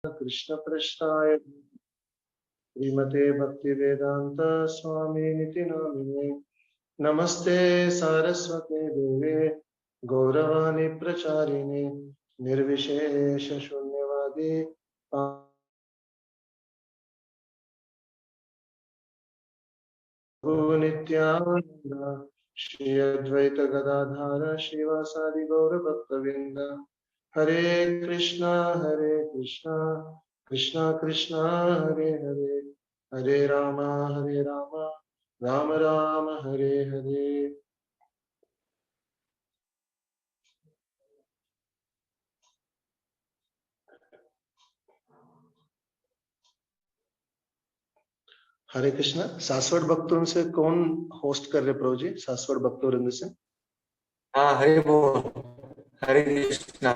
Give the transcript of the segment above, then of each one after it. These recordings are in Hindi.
कृष्ण पृष्ठाय श्रीमते भक्ति वेदांत स्वामी निति नामिने नमस्ते सारस्वते देवे गौरवाणी प्रचारिणे निर्विशेष शून्यवादी नित्यानंद श्री अद्वैत गदाधार श्रीवासादि गौर भक्तवृंद हरे कृष्णा कृष्णा कृष्णा हरे हरे हरे राम राम राम हरे हरे। हरे कृष्णा। सासवड़ भक्तों से कौन होस्ट कर रहे प्रभु जी? सासवड़ भक्तों से। हाँ हरे बोल। हरे कृष्णा।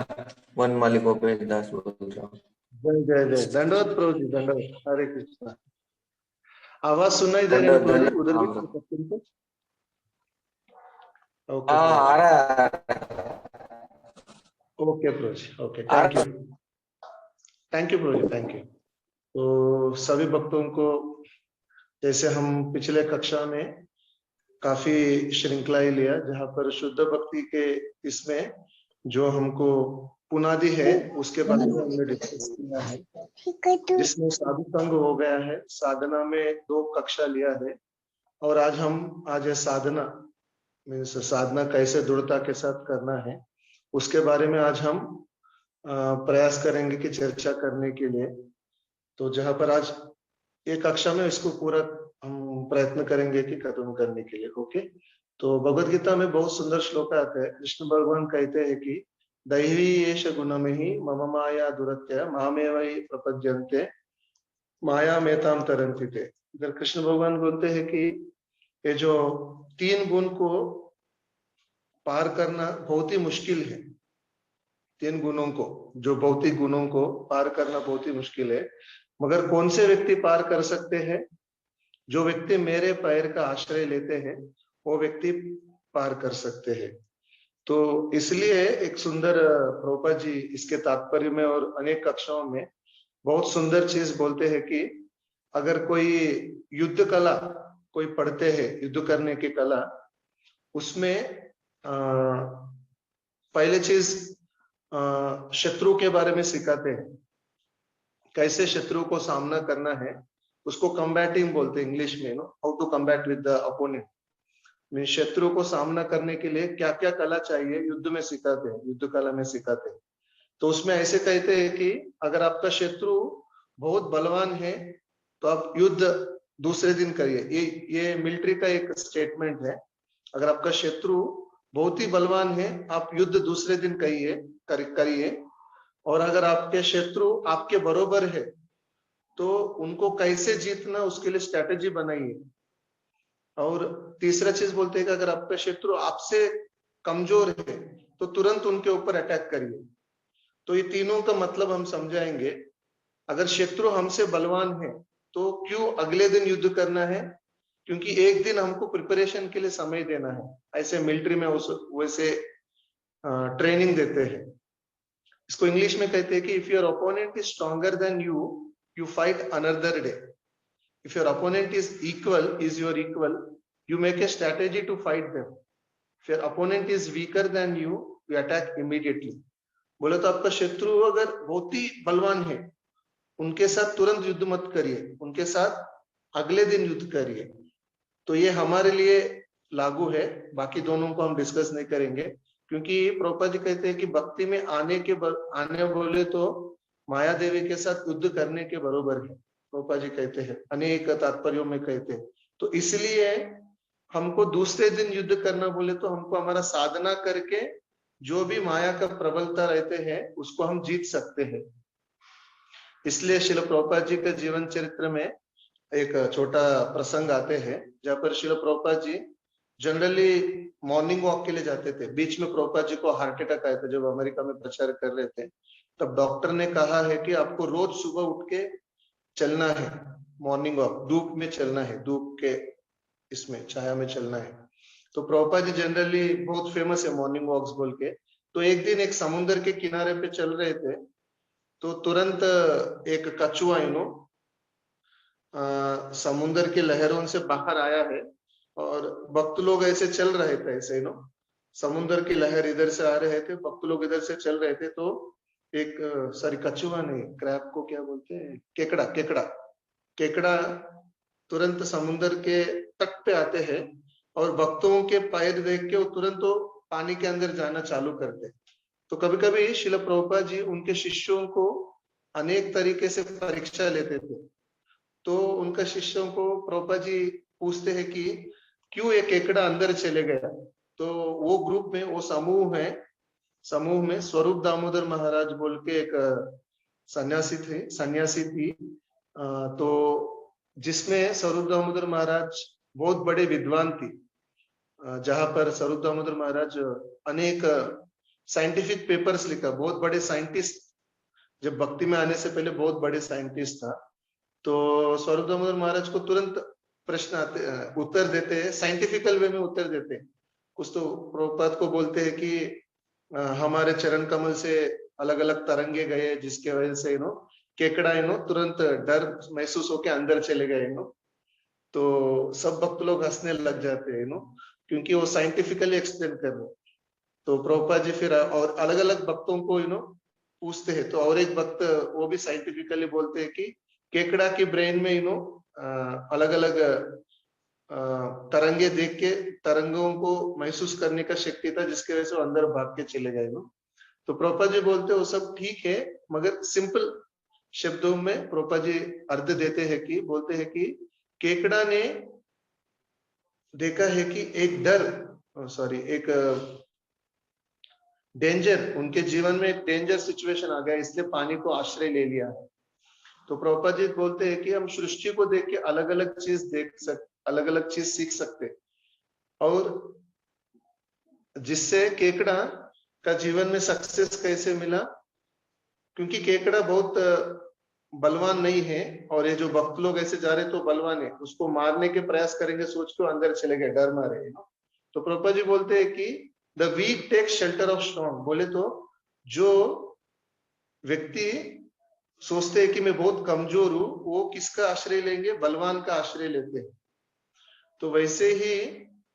वनमाली गोपेश दास बोल रहा हूँ। जय जय जय। दंडवत प्रभु जी, दंडवत। हरे कृष्णा। आवाज सुनाई दे रही है दंडवत प्रभु जी दंडवत। उधर भी? हाँ ओके आ प्रभु जी। रहा है। ओके प्रभु जी, ओके, आ थैंक यू। रहा है। थैंक यू प्रभु जी, थैंक यू। तो सभी भक्तों को, जैसे हम पिछले कक्षा में काफी श्रृंखलाएं लिया जहां पर शुद्ध भक्ति के इसमें जो हमको पुनादि है उसके बारे में हमने डिस्कस किया है, जिसमें साधु संग हो गया है। साधना में 2 कक्षा लिया है और आज है साधना, मीन्स साधना कैसे दृढ़ता के साथ करना है, उसके बारे में आज हम प्रयास करेंगे कि चर्चा करने के लिए। तो जहां पर आज एक कक्षा में इसको पूरा हम प्रयत्न करेंगे कि खत्म करने के लिए। ओके। तो भगवत गीता में बहुत सुंदर श्लोक आता है। कृष्ण भगवान कहते हैं कि दैवी एष गुण में ही मम माया दुरत्य मामेव ही प्रपद्यन्ते माया मेताम तरन्ति ते। इधर कृष्ण भगवान बोलते हैं कि ये जो 3 गुण को पार करना बहुत ही मुश्किल है। 3 गुणों को, जो भौतिक गुणों को पार करना बहुत ही मुश्किल है, मगर कौन से व्यक्ति पार कर सकते हैं? जो व्यक्ति मेरे पैर का आश्रय लेते हैं वो व्यक्ति पार कर सकते हैं। तो इसलिए एक सुंदर प्रभुपाद जी इसके तात्पर्य में और अनेक कक्षाओं में बहुत सुंदर चीज बोलते हैं कि अगर कोई युद्ध कला कोई पढ़ते हैं, युद्ध करने की कला, उसमें पहले चीज शत्रु के बारे में सिखाते हैं, कैसे शत्रु को सामना करना है। उसको कम्बैटिंग बोलते हैं इंग्लिश में, know how to combat with the opponent. Mean शत्रु को सामना करने के लिए क्या क्या कला चाहिए युद्ध में सिखाते हैं, युद्ध कला में सिखाते हैं। तो उसमें ऐसे कहते हैं कि अगर आपका शत्रु बहुत बलवान है तो आप युद्ध दूसरे दिन करिए। ये मिलिट्री का एक स्टेटमेंट है। अगर आपका शत्रु बहुत ही बलवान है आप युद्ध दूसरे दिन करिए। और अगर आपके शत्रु आपके बरोबर है तो उनको कैसे जीतना उसके लिए स्ट्रेटेजी बनाइए। और तीसरा चीज बोलते हैं कि अगर आपका शत्रु आपसे कमजोर है तो तुरंत उनके ऊपर अटैक करिए। तो ये तीनों का मतलब हम समझाएंगे। अगर शत्रु हमसे बलवान है तो क्यों अगले दिन युद्ध करना है? क्योंकि एक दिन हमको प्रिपरेशन के लिए समय देना है। ऐसे मिलिट्री में उस वैसे ट्रेनिंग देते हैं। इसको इंग्लिश में कहते हैं कि if your opponent is stronger than you, you fight another day. If your opponent is your equal, you make a strategy to fight them. If your opponent is weaker than you attack immediately. बोले तो आपका शत्रु अगर बहुत ही बलवान है, उनके साथ तुरंत युद्ध मत करिए, उनके साथ अगले दिन युद्ध करिए। तो ये हमारे लिए लागू है, बाकी दोनों को हम डिस्कस नहीं करेंगे। क्योंकि प्रभुपाद जी कहते हैं कि भक्ति में आने बोले तो माया देवी के साथ युद्ध करने के बराबर है। प्रभुपाद जी कहते हैं, अनेक तात्पर्यों में कहते हैं। तो इसलिए हमको दूसरे दिन युद्ध करना बोले तो हमको हमारा साधना करके जो भी माया का प्रबलता रहते हैं उसको हम जीत सकते हैं। इसलिए श्रील प्रभुपाद जी के जीवन चरित्र में एक छोटा प्रसंग आते हैं जहाँ पर Srila Prabhupada ji generally morning walk के लिए जाते थे। बीच में प्रभुपाद जी को हार्ट अटैक आया था जब अमेरिका में प्रचार कर रहे थे। तब डॉक्टर ने कहा है कि आपको रोज सुबह उठ के चलना है, मॉर्निंग वॉक, धूप में चलना है, धूप के इसमें छाया में चलना है। तो प्रभुपाद जी जनरली बहुत फेमस है मॉर्निंग वॉक्स बोल के। तो एक दिन एक समुद्र के किनारे पे चल रहे थे तो तुरंत एक कछुआ समुद्र के लहरों से बाहर आया है, और भक्त लोग ऐसे चल रहे थे, ऐसे समुद्र की लहर इधर से आ रहे थे, भक्त लोग इधर से चल रहे थे, तो एक सॉरी कछुआ नहीं, क्रैब को क्या बोलते हैं, केकड़ा, केकड़ा, केकड़ा तुरंत समुद्र के तट पे आते हैं, और भक्तों के पैर देख के वो तुरंत तो पानी के अंदर जाना चालू करते हैं। तो कभी कभी शिल प्रभुपाद जी उनके शिष्यों को अनेक तरीके से परीक्षा लेते थे। तो उनका शिष्यों को प्रभुपाद जी पूछते हैं कि क्यों एक केकड़ा अंदर चले गया। तो वो ग्रुप में, वो समूह में स्वरूप दामोदर महाराज बोल के एक सन्यासी थी। तो जिसमें स्वरूप दामोदर महाराज बहुत बड़े विद्वान थी, जहां पर स्वरूप दामोदर महाराज अनेक साइंटिफिक पेपर्स लिखा, बहुत बड़े साइंटिस्ट, जब भक्ति में आने से पहले बहुत बड़े साइंटिस्ट था। तो स्वरूप दामोदर महाराज को तुरंत प्रश्न आते, उत्तर देते हैं, साइंटिफिकल वे में उत्तर देते हैं। कुछ तो प्रभुपाद को बोलते हैं कि हमारे चरण कमल से अलग अलग तरंगे गए, जिसके वजह से केकड़ा तुरंत डर महसूस होके अंदर चले गए। तो सब भक्त लोग हंसने लग जाते हैं क्योंकि वो साइंटिफिकली एक्सप्लेन कर रहे हैं। तो प्रभुपाद जी फिर और अलग अलग भक्तों को पूछते हैं, तो और एक भक्त वो भी साइंटिफिकली बोलते हैं कि केकड़ा की ब्रेन में अलग अलग तरंगे देख के तरंगों को महसूस करने का शक्ति था, जिसके वजह से वो अंदर भाग के चले गए। तो प्रभुपाद जी बोलते वो सब ठीक है, मगर सिंपल शब्दों में प्रभुपाद जी अर्थ देते हैं कि, बोलते हैं कि केकड़ा ने देखा है कि एक एक डेंजर, उनके जीवन में एक डेंजर सिचुएशन आ गया, इसलिए पानी को आश्रय ले लिया है। तो प्रभुपाद जी बोलते हैं कि हम सृष्टि को देख के अलग अलग चीज सीख सकते, और जिससे केकड़ा का जीवन में सक्सेस कैसे मिला, क्योंकि केकड़ा बहुत बलवान नहीं है, और ये जो भक्त लोग ऐसे जा रहे तो बलवान है, उसको मारने के प्रयास करेंगे सोच के अंदर चले गए, डर मारे। तो प्रभुपाद जी बोलते हैं कि the weak take shelter of strong. बोले तो जो व्यक्ति सोचते हैं कि मैं बहुत कमजोर हूं, वो किसका आश्रय लेंगे, बलवान का आश्रय लेते हैं। तो वैसे ही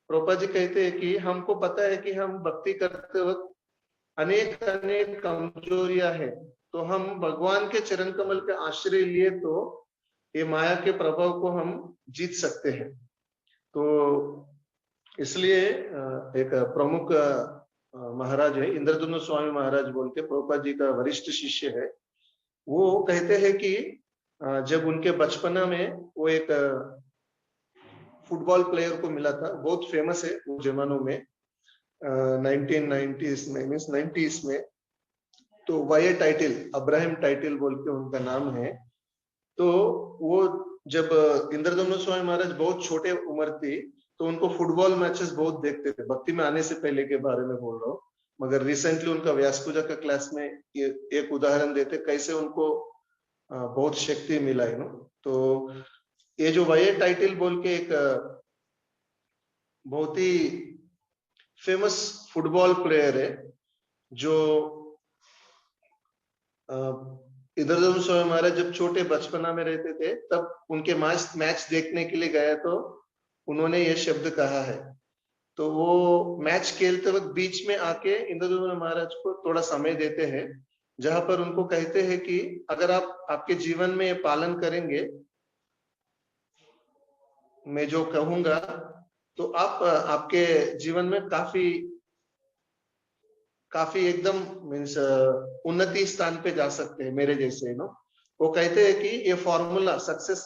प्रभुपाद जी कहते हैं कि हमको पता है कि हम भक्ति करते वक्त अनेक अनेक कमजोरियां है, तो हम भगवान के चरण कमल के आश्रय लिए तो ये माया के प्रभाव को हम जीत सकते हैं। तो इसलिए एक प्रमुख महाराज है, इंद्रधनुष स्वामी महाराज बोल के, प्रभुपाद जी का वरिष्ठ शिष्य है। वो कहते हैं कि जब उनके बचपना में वो एक फुटबॉल प्लेयर को मिला था, बहुत फेमस है उन जमानों में, 1990s में, मीन्स 90s में। तो वाई टाइटिल, अब्राहम टाइटिल बोल के उनका नाम है। तो वो जब इंद्रधनुष स्वामी महाराज बहुत छोटे उम्र थी, तो उनको फुटबॉल मैचेस बहुत देखते थे, भक्ति में आने से पहले के बारे में बोल रहा हूँ। मगर रिसेंटली उनका व्यास पूजा का क्लास में एक उदाहरण देते कैसे उनको बहुत शक्ति मिला है। तो ये जो वाई टाइटिल बोल के एक बहुत ही फेमस फुटबॉल प्लेयर है, जो इंद्रधनुष स्वामी महाराज जब छोटे बचपना में रहते थे, तब उनके मैच देखने के लिए गया, तो उन्होंने ये शब्द कहा है। तो वो मैच खेलते वक्त बीच में आके इंद्रधनुष महाराज को थोड़ा समय देते हैं, जहां पर उनको कहते हैं कि अगर आप आपके जीवन में ये पालन करेंगे, मैं जो कहूंगा, तो आप आपके जीवन में काफी एकदम मीन्स उन्नति स्थान पे जा सकते हैं, मेरे जैसे वो कहते हैं कि ये फॉर्मूला सक्सेस,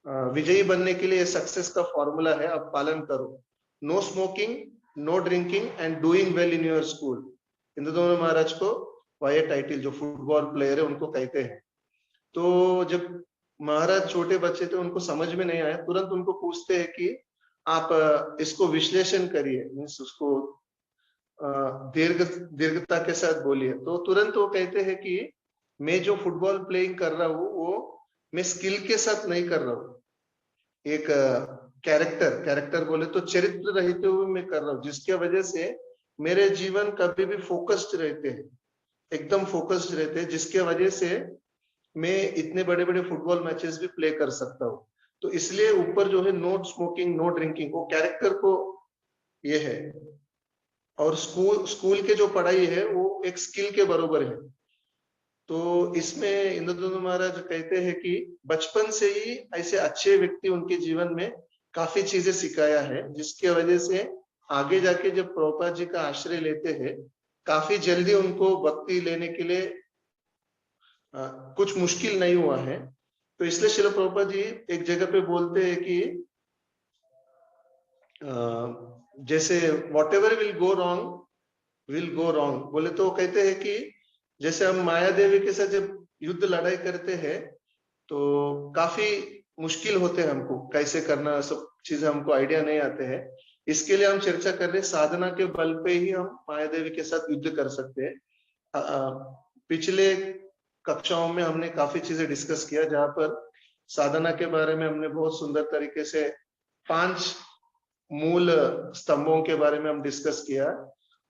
विजयी बनने के लिए सक्सेस का फॉर्मूला है, आप पालन करो। No smoking, no drinking and doing well in your school. Indradhanush Maharaj को वाई टाइटिल, जो फुटबॉल प्लेयर है, उनको कहते हैं। तो जब महाराज छोटे बच्चे थे, उनको समझ में नहीं आया, तुरंत उनको पूछते हैं कि आप इसको विश्लेषण करिए, मीन्स उसको दीर्घता के साथ बोलिए। तो तुरंत वो कहते हैं कि मैं जो फुटबॉल प्लेइंग कर रहा हूँ, वो मैं स्किल के साथ नहीं कर रहा हूँ, एक कैरेक्टर बोले तो चरित्र रहते हुए मैं कर रहा हूँ, जिसके वजह से मेरे जीवन कभी भी फोकस्ड रहते हैं। एकदम फोकस्ड रहते, जिसके वजह से मैं इतने बड़े बड़े फुटबॉल मैचेस भी प्ले कर सकता हूँ। तो इसलिए ऊपर जो है नो स्मोकिंग नो ड्रिंकिंग, वो कैरेक्टर को ये है। और स्कूल स्कूल के जो पढ़ाई है वो एक स्किल के बराबर है। तो इसमें इंद्रधनु महाराज कहते हैं कि बचपन से ही ऐसे अच्छे व्यक्ति उनके जीवन में काफी चीजें सिखाया है, जिसकी वजह से आगे जाके जब प्रभुपाद जी का आश्रय लेते हैं, काफी जल्दी उनको भक्ति लेने के लिए कुछ मुश्किल नहीं हुआ है। तो इसलिए श्रील प्रभुपाद जी एक जगह पे बोलते हैं कि जैसे what ever will go wrong बोले, तो कहते हैं कि जैसे हम माया देवी के साथ जब युद्ध लड़ाई करते हैं तो काफी मुश्किल होते हैं, हमको कैसे करना सब चीजें हमको आइडिया नहीं आते हैं। इसके लिए हम चर्चा कर रहे हैं, साधना के बल पे ही हम माया देवी के साथ युद्ध कर सकते हैं। पिछले कक्षाओं में हमने काफी चीजें डिस्कस किया, जहां पर साधना के बारे में हमने बहुत सुंदर तरीके से 5 मूल स्तंभों के बारे में हम डिस्कस किया,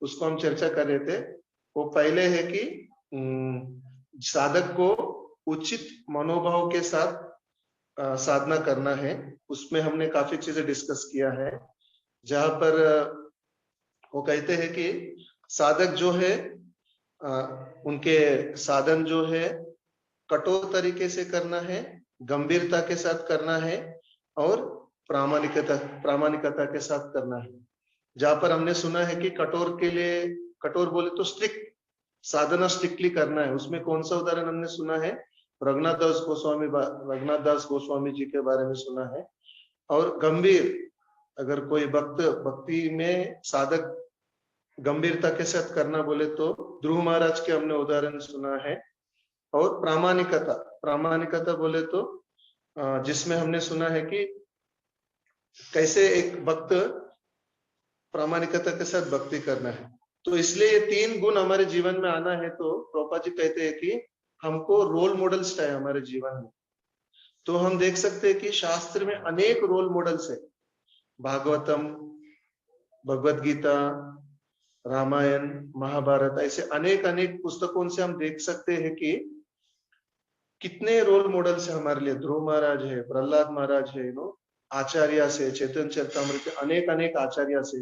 उसको हम चर्चा कर रहे थे। वो पहले है कि साधक को उचित मनोभाव के साथ साधना करना है। उसमें हमने काफी चीजें डिस्कस किया है, जहां पर वो कहते हैं कि साधक जो है उनके साधन जो है कठोर तरीके से करना है, गंभीरता के साथ करना है और प्रामाणिकता के साथ करना है। जहां पर हमने सुना है कि कठोर के लिए, कठोर बोले तो स्ट्रिक्ट साधना स्ट्रिक्टली करना है। उसमें कौन सा उदाहरण हमने सुना है? रघुनाथ दास गोस्वामी जी के बारे में सुना है। और गंभीर, अगर कोई भक्ति में साधक गंभीरता के साथ करना बोले तो ध्रुव महाराज के हमने उदाहरण सुना है। और प्रामाणिकता बोले तो जिसमें हमने सुना है कि कैसे एक भक्त प्रामाणिकता के साथ भक्ति करना है। तो इसलिए ये 3 गुण हमारे जीवन में आना है, तो प्रभुपाद जी कहते हैं कि हमको रोल मॉडल्स चाहिए हमारे जीवन में। तो हम देख सकते हैं कि शास्त्र में अनेक रोल मॉडल्स है, भागवतम, भगवत गीता, रामायण, महाभारत, ऐसे अनेक अनेक पुस्तकों से हम देख सकते हैं कि कितने रोल मॉडल्स है हमारे लिए। ध्रुव महाराज है, प्रहलाद महाराज है, आचार्य से, चैतन्य चरितामृत, अनेक अनेक आचार्य से,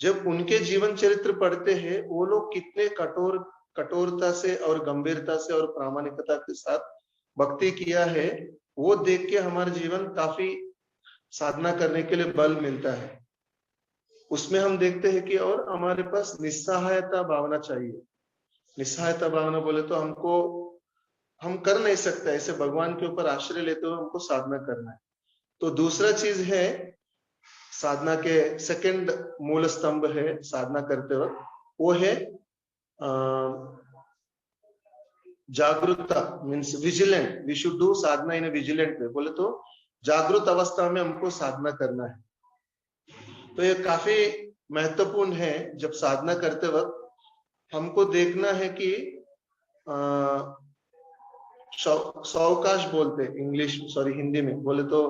जब उनके जीवन चरित्र पढ़ते हैं, वो लोग कितने कठोरता से और गंभीरता से और प्रामाणिकता के साथ भक्ति किया है, वो देख के हमारे जीवन काफी साधना करने के लिए बल मिलता है। उसमें हम देखते हैं कि और हमारे पास निस्सहायता भावना चाहिए। निस्सहायता भावना बोले तो हम कर नहीं सकते, ऐसे भगवान के ऊपर आश्रय लेते हुए हमको साधना करना है। तो दूसरा चीज है, साधना के सेकंड मूल स्तंभ है साधना करते वक्त, वो है जागरूकता, means vigilant. We should do sadhana in a vigilant way, बोले तो जागरूक अवस्था में हमको साधना करना है। तो ये काफी महत्वपूर्ण है। जब साधना करते वक्त हमको देखना है कि सावकाश बोलते इंग्लिश, सॉरी हिंदी में बोले तो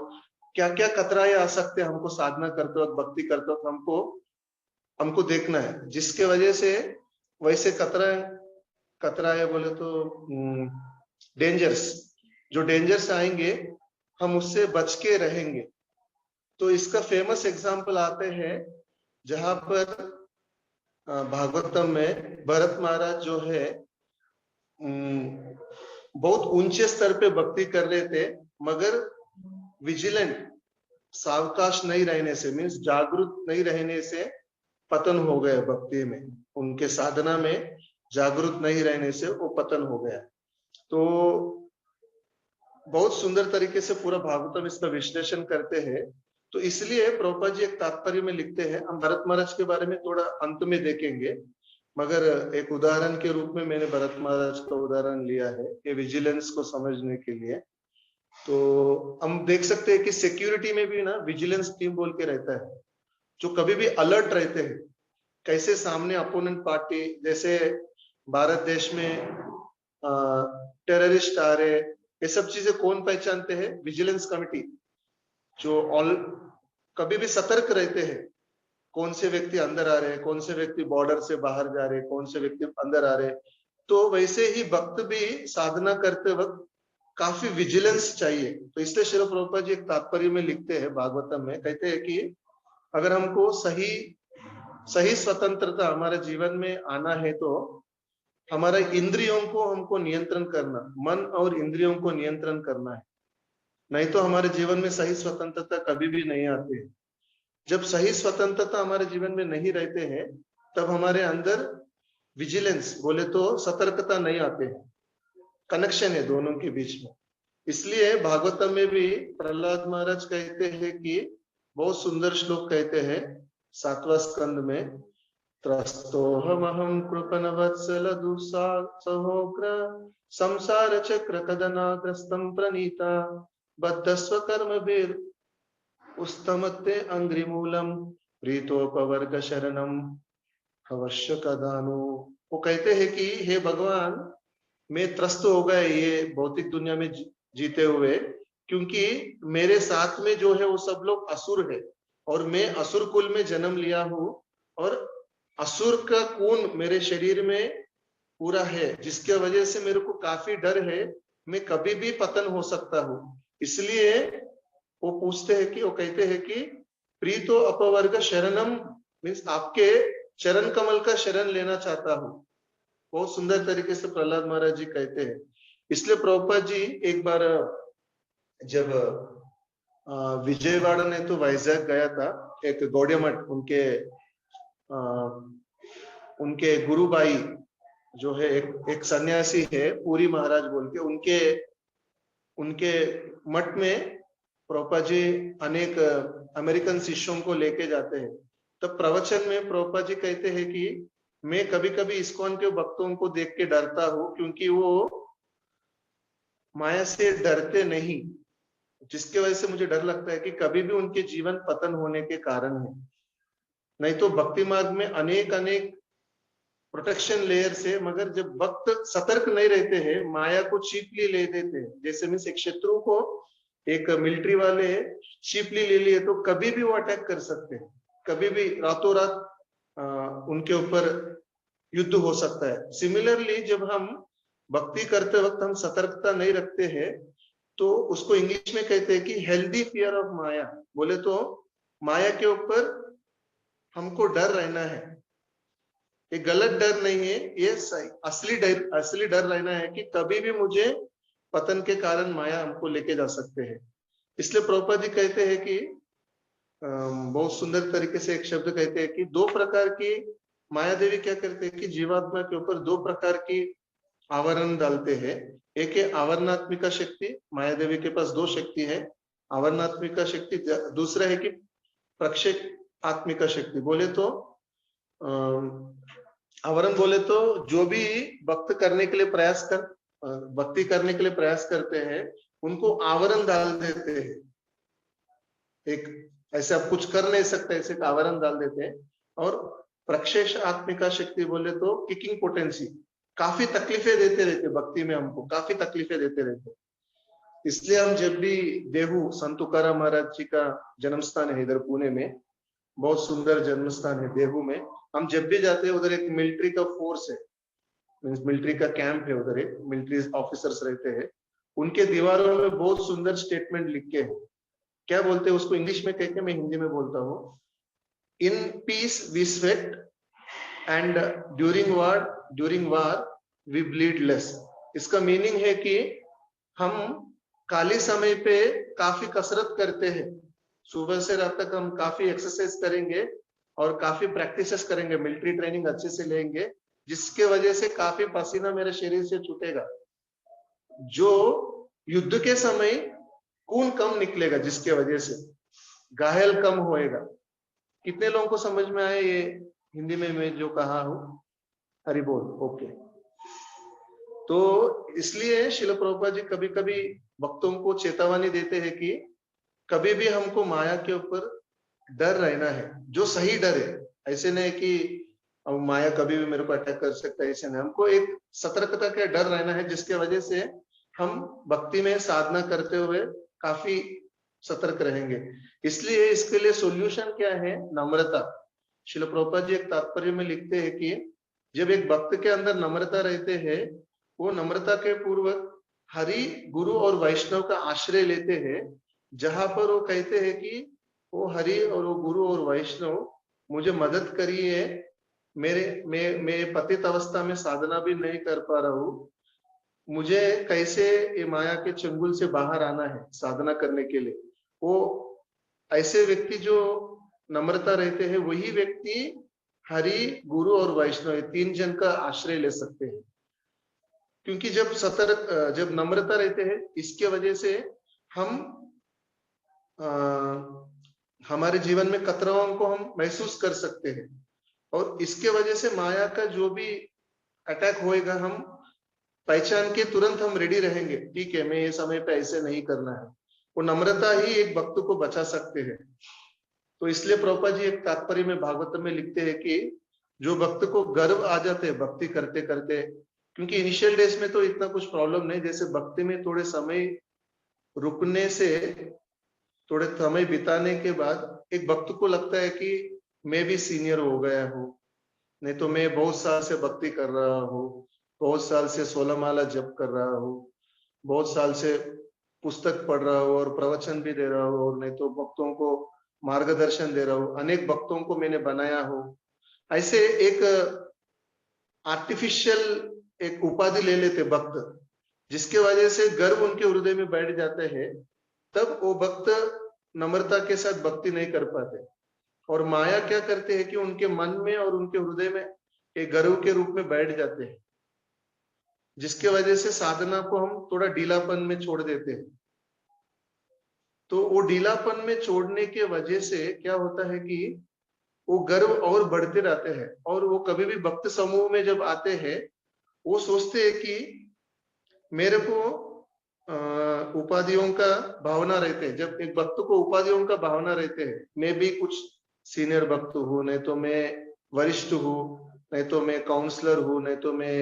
क्या क्या कतराए आ सकते हैं हमको साधना करते वक्त, भक्ति करते वक्त हमको देखना है, जिसके वजह से वैसे कतराए बोले तो डेंजर्स, जो डेंजर्स आएंगे हम उससे बच के रहेंगे। तो इसका फेमस एग्जाम्पल आते हैं, जहां पर भागवतम में भरत महाराज जो है बहुत ऊंचे स्तर पे भक्ति कर रहे थे, मगर विजिलेंट, सावकाश नहीं रहने से, मीन्स जागरूक नहीं रहने से पतन हो गया भक्ति में, उनके साधना में जागरूक नहीं रहने से वो पतन हो गया। तो बहुत सुंदर तरीके से पूरा भागवतम इसका विश्लेषण करते हैं। तो इसलिए प्रभुपाद जी एक तात्पर्य में लिखते हैं, हम भरत महाराज के बारे में थोड़ा अंत में देखेंगे, मगर एक उदाहरण के रूप में मैंने भरत महाराज का उदाहरण लिया है ये विजिलेंस को समझने के लिए। तो हम देख सकते हैं कि सिक्योरिटी में भी ना विजिलेंस टीम बोल के रहता है, जो कभी भी अलर्ट रहते हैं, कैसे सामने अपोनेंट पार्टी, जैसे भारत देश में टेररिस्ट आ रहे, ये सब चीजें कौन पहचानते हैं? विजिलेंस कमिटी, जो कभी भी सतर्क रहते हैं, कौन से व्यक्ति अंदर आ रहे हैं, कौन से व्यक्ति बॉर्डर से बाहर जा रहे हैं, कौन से व्यक्ति अंदर आ रहे हैं। तो वैसे ही भक्त भी साधना करते वक्त काफी विजिलेंस चाहिए। तो इसलिए श्रील प्रभुपाद जी एक तात्पर्य में लिखते हैं भागवतम में, कहते हैं कि अगर हमको सही सही स्वतंत्रता हमारे जीवन में आना है तो हमारे इंद्रियों को हमको नियंत्रण करना, मन और इंद्रियों को नियंत्रण करना है। नहीं तो हमारे जीवन में सही स्वतंत्रता कभी भी नहीं आती है। जब सही स्वतंत्रता हमारे जीवन में नहीं रहते हैं तब हमारे अंदर विजिलेंस बोले तो सतर्कता नहीं आते हैं। कनेक्शन है दोनों के बीच में। इसलिए भागवतम में भी प्रहलाद महाराज कहते हैं कि बहुत सुंदर श्लोक कहते हैं 7वां स्कंद में, त्रस्तोहमहं कृपन वत्सल दुस्साहोग्र संसार चक्र कदनाग्रस्तं प्रणीता बद्धस्व कर्मभिर् उस्तमत्ते अंग्रिमूलम प्रीतोपवर्ग शरणम अवश्य कदानु। वो कहते हैं कि हे भगवान, मैं त्रस्त हो गए ये भौतिक दुनिया में जीते हुए, क्योंकि मेरे साथ में जो है वो सब लोग असुर है और मैं असुर कुल में जन्म लिया हूँ और असुर का खून मेरे शरीर में पूरा है, जिसके वजह से मेरे को काफी डर है, मैं कभी भी पतन हो सकता हूँ। इसलिए वो पूछते हैं कि वो कहते हैं कि प्रीतो अपवर्ग शरणम, मीन्स आपके चरण कमल का शरण लेना चाहता हूँ। बहुत सुंदर तरीके से प्रहलाद महाराज जी कहते हैं। इसलिए प्रभुपाद जी एक बार जब विजयवाड़ा ने तो वैजाग गया था, एक गौड़िया मठ उनके गुरुबाई जो है एक सन्यासी है पूरी महाराज बोल के, उनके मठ में प्रभुपाद जी अनेक अमेरिकन शिष्यों को लेके जाते हैं। तब प्रवचन में प्रभुपाद जी कहते हैं कि मैं कभी कभी इस्कॉन के भक्तों को देख के डरता हूँ, क्योंकि वो माया से डरते नहीं, जिसके वजह से मुझे डर लगता है कि कभी भी उनके जीवन पतन होने के कारण है। नहीं तो भक्ति मार्ग में अनेक अनेक प्रोटेक्शन लेयर से, मगर जब भक्त सतर्क नहीं रहते हैं माया को चीपली ले देते हैं। जैसे मीन्स एक शत्रु को एक मिलिट्री वाले चीपली ले लिए तो कभी भी वो अटैक कर सकते हैं, कभी भी रातों रात उनके ऊपर युद्ध हो सकता है। सिमिलरली जब हम भक्ति करते वक्त हम सतर्कता नहीं रखते हैं तो उसको इंग्लिश में कहते हैं कि हेल्दी फियर ऑफ माया। बोले तो माया के ऊपर हमको डर रहना है, ये गलत डर नहीं है, ये असली डर रहना है कि कभी भी मुझे पतन के कारण माया हमको लेके जा सकते हैं। इसलिए प्रभुपाद जी कहते हैं कि बहुत सुंदर तरीके से एक शब्द कहते हैं कि दो प्रकार की माया देवी क्या करते हैं कि जीवात्मा के ऊपर दो प्रकार की आवरण डालते हैं। एक है आवरणात्मिका शक्ति, माया देवी के पास दो शक्ति है, आवरणात्मिका शक्ति। दूसरा है कि प्रक्षेपात्मिका शक्ति। बोले तो आवरण बोले तो जो भी भक्ति करने के लिए प्रयास करते हैं उनको आवरण डाल देते हैं। एक ऐसे आप कुछ कर नहीं सकते, ऐसे एक आवरण डाल देते हैं। और प्रक्षेपात्मिका शक्ति बोले तो किकिंग पोटेंसी, काफी तकलीफें देते रहते भक्ति में, हमको काफी तकलीफें देते रहते। इसलिए हम जब भी देहू संत तुकाराम महाराज जी का जन्म स्थान है इधर पुणे में, बहुत सुंदर जन्म स्थान है देहू में, हम जब भी जाते हैं उधर एक मिलिट्री का फोर्स है, मीन्स मिलिट्री का कैंप है, उधर एक मिलिट्री ऑफिसर्स रहते हैं। उनके दीवारों में बहुत सुंदर स्टेटमेंट लिख के है। क्या बोलते हैं उसको इंग्लिश में कह के मैं हिंदी में बोलता हूँ, in peace we sweat and during war we bleed less. इसका मीनिंग है कि हम खाली समय पे काफी कसरत करते हैं, सुबह से रात तक हम काफी एक्सरसाइज करेंगे और काफी प्रैक्टिसेस करेंगे, मिलिट्री ट्रेनिंग अच्छे से लेंगे, जिसके वजह से काफी पसीना मेरे शरीर से छूटेगा, जो युद्ध के समय खून कम निकलेगा, जिसके वजह से घायल कम होएगा। कितने लोगों को समझ में आया ये हिंदी में मैं जो कहा हूं? हरि बोल। ओके। तो इसलिए श्रील प्रभुपाद जी कभी कभी भक्तों को चेतावनी देते हैं कि कभी भी हमको माया के ऊपर डर रहना है, जो सही डर है। ऐसे नहीं कि अब माया कभी भी मेरे को अटैक कर सकता है, ऐसे नहीं। हमको एक सतर्कता का डर रहना है, जिसके वजह से हम भक्ति में साधना करते हुए काफी सतर्क रहेंगे। इसलिए इसके लिए सॉल्यूशन क्या है? नम्रता। श्रील प्रभुपाद जी एक तात्पर्य में लिखते हैं कि जब एक भक्त के अंदर नम्रता रहते हैं, वो नम्रता के पूर्वक हरि, गुरु और वैष्णव का आश्रय लेते हैं, जहां पर वो कहते हैं कि वो हरि और वो गुरु और वैष्णव मुझे मदद करिए, मैं पतित अवस्था में साधना भी नहीं कर पा रहा हूँ, मुझे कैसे ये माया के चंगुल से बाहर आना है साधना करने के लिए। वो ऐसे व्यक्ति जो नम्रता रहते हैं, वही व्यक्ति हरि, गुरु और वैष्णव, ये तीन जन का आश्रय ले सकते हैं। क्योंकि जब नम्रता रहते हैं, इसके वजह से हम हमारे जीवन में कतराओं को हम महसूस कर सकते हैं, और इसके वजह से माया का जो भी अटैक होएगा, हम पहचान के तुरंत हम रेडी रहेंगे, ठीक है मैं ये समय पे ऐसे नहीं करना है। वो नम्रता ही एक भक्त को बचा सकते हैं। तो इसलिए प्रभुपाद जी एक तात्पर्य में भागवत में लिखते हैं कि जो भक्त को गर्व आ जाते हैं भक्ति करते करते, क्योंकि इनिशियल डेज में तो इतना कुछ प्रॉब्लम नहीं, जैसे भक्ति में थोड़े समय रुकने से, थोड़े समय बिताने के बाद एक भक्त को लगता है कि मैं भी सीनियर हो गया हूँ, नहीं तो मैं बहुत साल से भक्ति कर रहा हूँ, बहुत साल से 16 माला जप कर रहा हूँ, बहुत साल से पुस्तक पढ़ रहा हूँ और प्रवचन भी दे रहा हूँ, और नहीं तो भक्तों को मार्गदर्शन दे रहा हूँ, अनेक भक्तों को मैंने बनाया हो। ऐसे एक आर्टिफिशियल एक उपाधि ले लेते भक्त, जिसके वजह से गर्व उनके हृदय में बैठ जाते हैं, तब वो भक्त नम्रता के साथ भक्ति नहीं कर पाते। और माया क्या करते हैं कि उनके मन में और उनके हृदय में एक गर्व के रूप में बैठ जाते हैं, जिसके वजह से साधना को हम थोड़ा ढीलापन में छोड़ देते हैं। तो वो ढीलापन में छोड़ने के वजह से क्या होता है कि वो गर्व और बढ़ते रहते हैं, और वो कभी भी भक्त समूह में जब आते हैं, वो सोचते हैं कि मेरे को उपाधियों का भावना रहते हैं। जब एक भक्त को उपाधियों का भावना रहते हैं, मैं भी कुछ सीनियर भक्त हूँ, नहीं तो मैं वरिष्ठ हूँ, नहीं तो मैं काउंसलर हूँ, नहीं तो मैं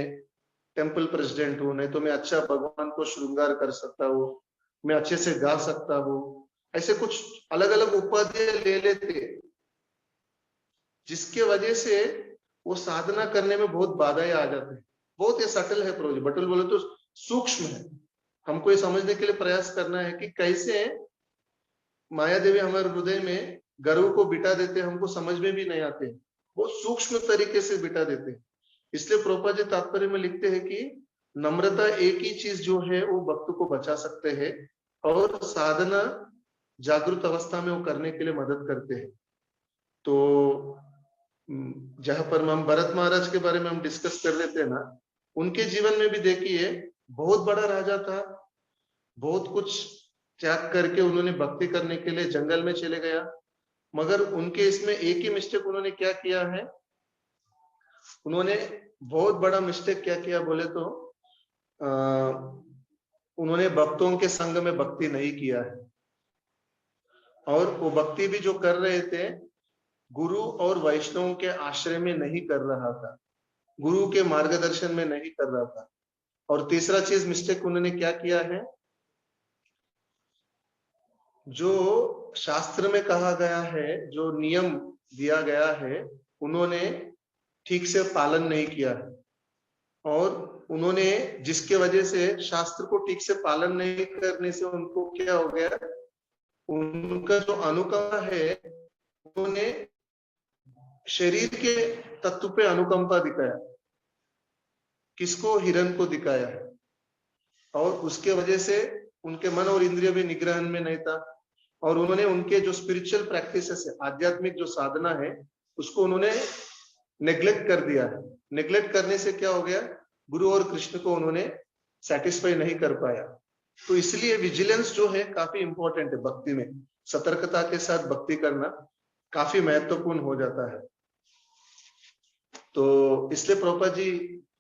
टेम्पल प्रेसिडेंट हूँ, नहीं तो मैं अच्छा भगवान को श्रृंगार कर सकता हूँ, मैं अच्छे से गा सकता हूँ, ऐसे कुछ अलग अलग उपाधियां ले लेते, जिसके वजह से वो साधना करने में बहुत बाधाएं आ जाते हैं। बहुत ये सटल है प्रोजेक्ट, बटल बोले तो सूक्ष्म है। हमको ये समझने के लिए प्रयास करना है कि कैसे माया देवी हमारे हृदय में गर्व को बिठा देते, हमको समझ में भी नहीं आते, बहुत सूक्ष्म तरीके से बिठा देते। इसलिए प्रभुपाद जी तात्पर्य में लिखते हैं कि नम्रता एक ही चीज जो है वो भक्त को बचा सकते हैं, और साधना जागृत अवस्था में वो करने के लिए मदद करते हैं। तो जहां पर हम भरत महाराज के बारे में हम डिस्कस कर लेते हैं ना, उनके जीवन में भी देखिए, बहुत बड़ा राजा था, बहुत कुछ त्याग करके उन्होंने भक्ति करने के लिए जंगल में चले गया, मगर उनके इसमें एक ही मिस्टेक उन्होंने क्या किया है, उन्होंने बहुत बड़ा मिस्टेक क्या किया बोले तो उन्होंने भक्तों के संग में भक्ति नहीं किया है, और वो भक्ति भी जो कर रहे थे गुरु और वैष्णव के आश्रय में नहीं कर रहा था, गुरु के मार्गदर्शन में नहीं कर रहा था। और तीसरा चीज मिस्टेक उन्होंने क्या किया है, जो शास्त्र में कहा गया है, जो नियम दिया गया है, उन्होंने ठीक से पालन नहीं किया है, और उन्होंने जिसके वजह से शास्त्र को ठीक से पालन नहीं करने से उनको क्या हो गया, उनका जो अनुकंपा है, उन्होंने शरीर के तत्व पे अनुकंपा दिखाया, किसको, हिरण को दिखाया है, और उसके वजह से उनके मन और इंद्रिय भी निग्रहण में नहीं था, और उन्होंने उनके जो स्पिरिचुअल प्रैक्टिसेस है, आध्यात्मिक जो साधना है, उसको उन्होंने नेग्लेक्ट कर दिया है। नेग्लेक्ट करने से क्या हो गया, गुरु और कृष्ण को उन्होंने सेटिस्फाई नहीं कर पाया। तो इसलिए विजिलेंस जो है काफी इंपॉर्टेंट है भक्ति में, सतर्कता के साथ भक्ति करना काफी महत्वपूर्ण हो जाता है। तो इसलिए प्रभुपाद जी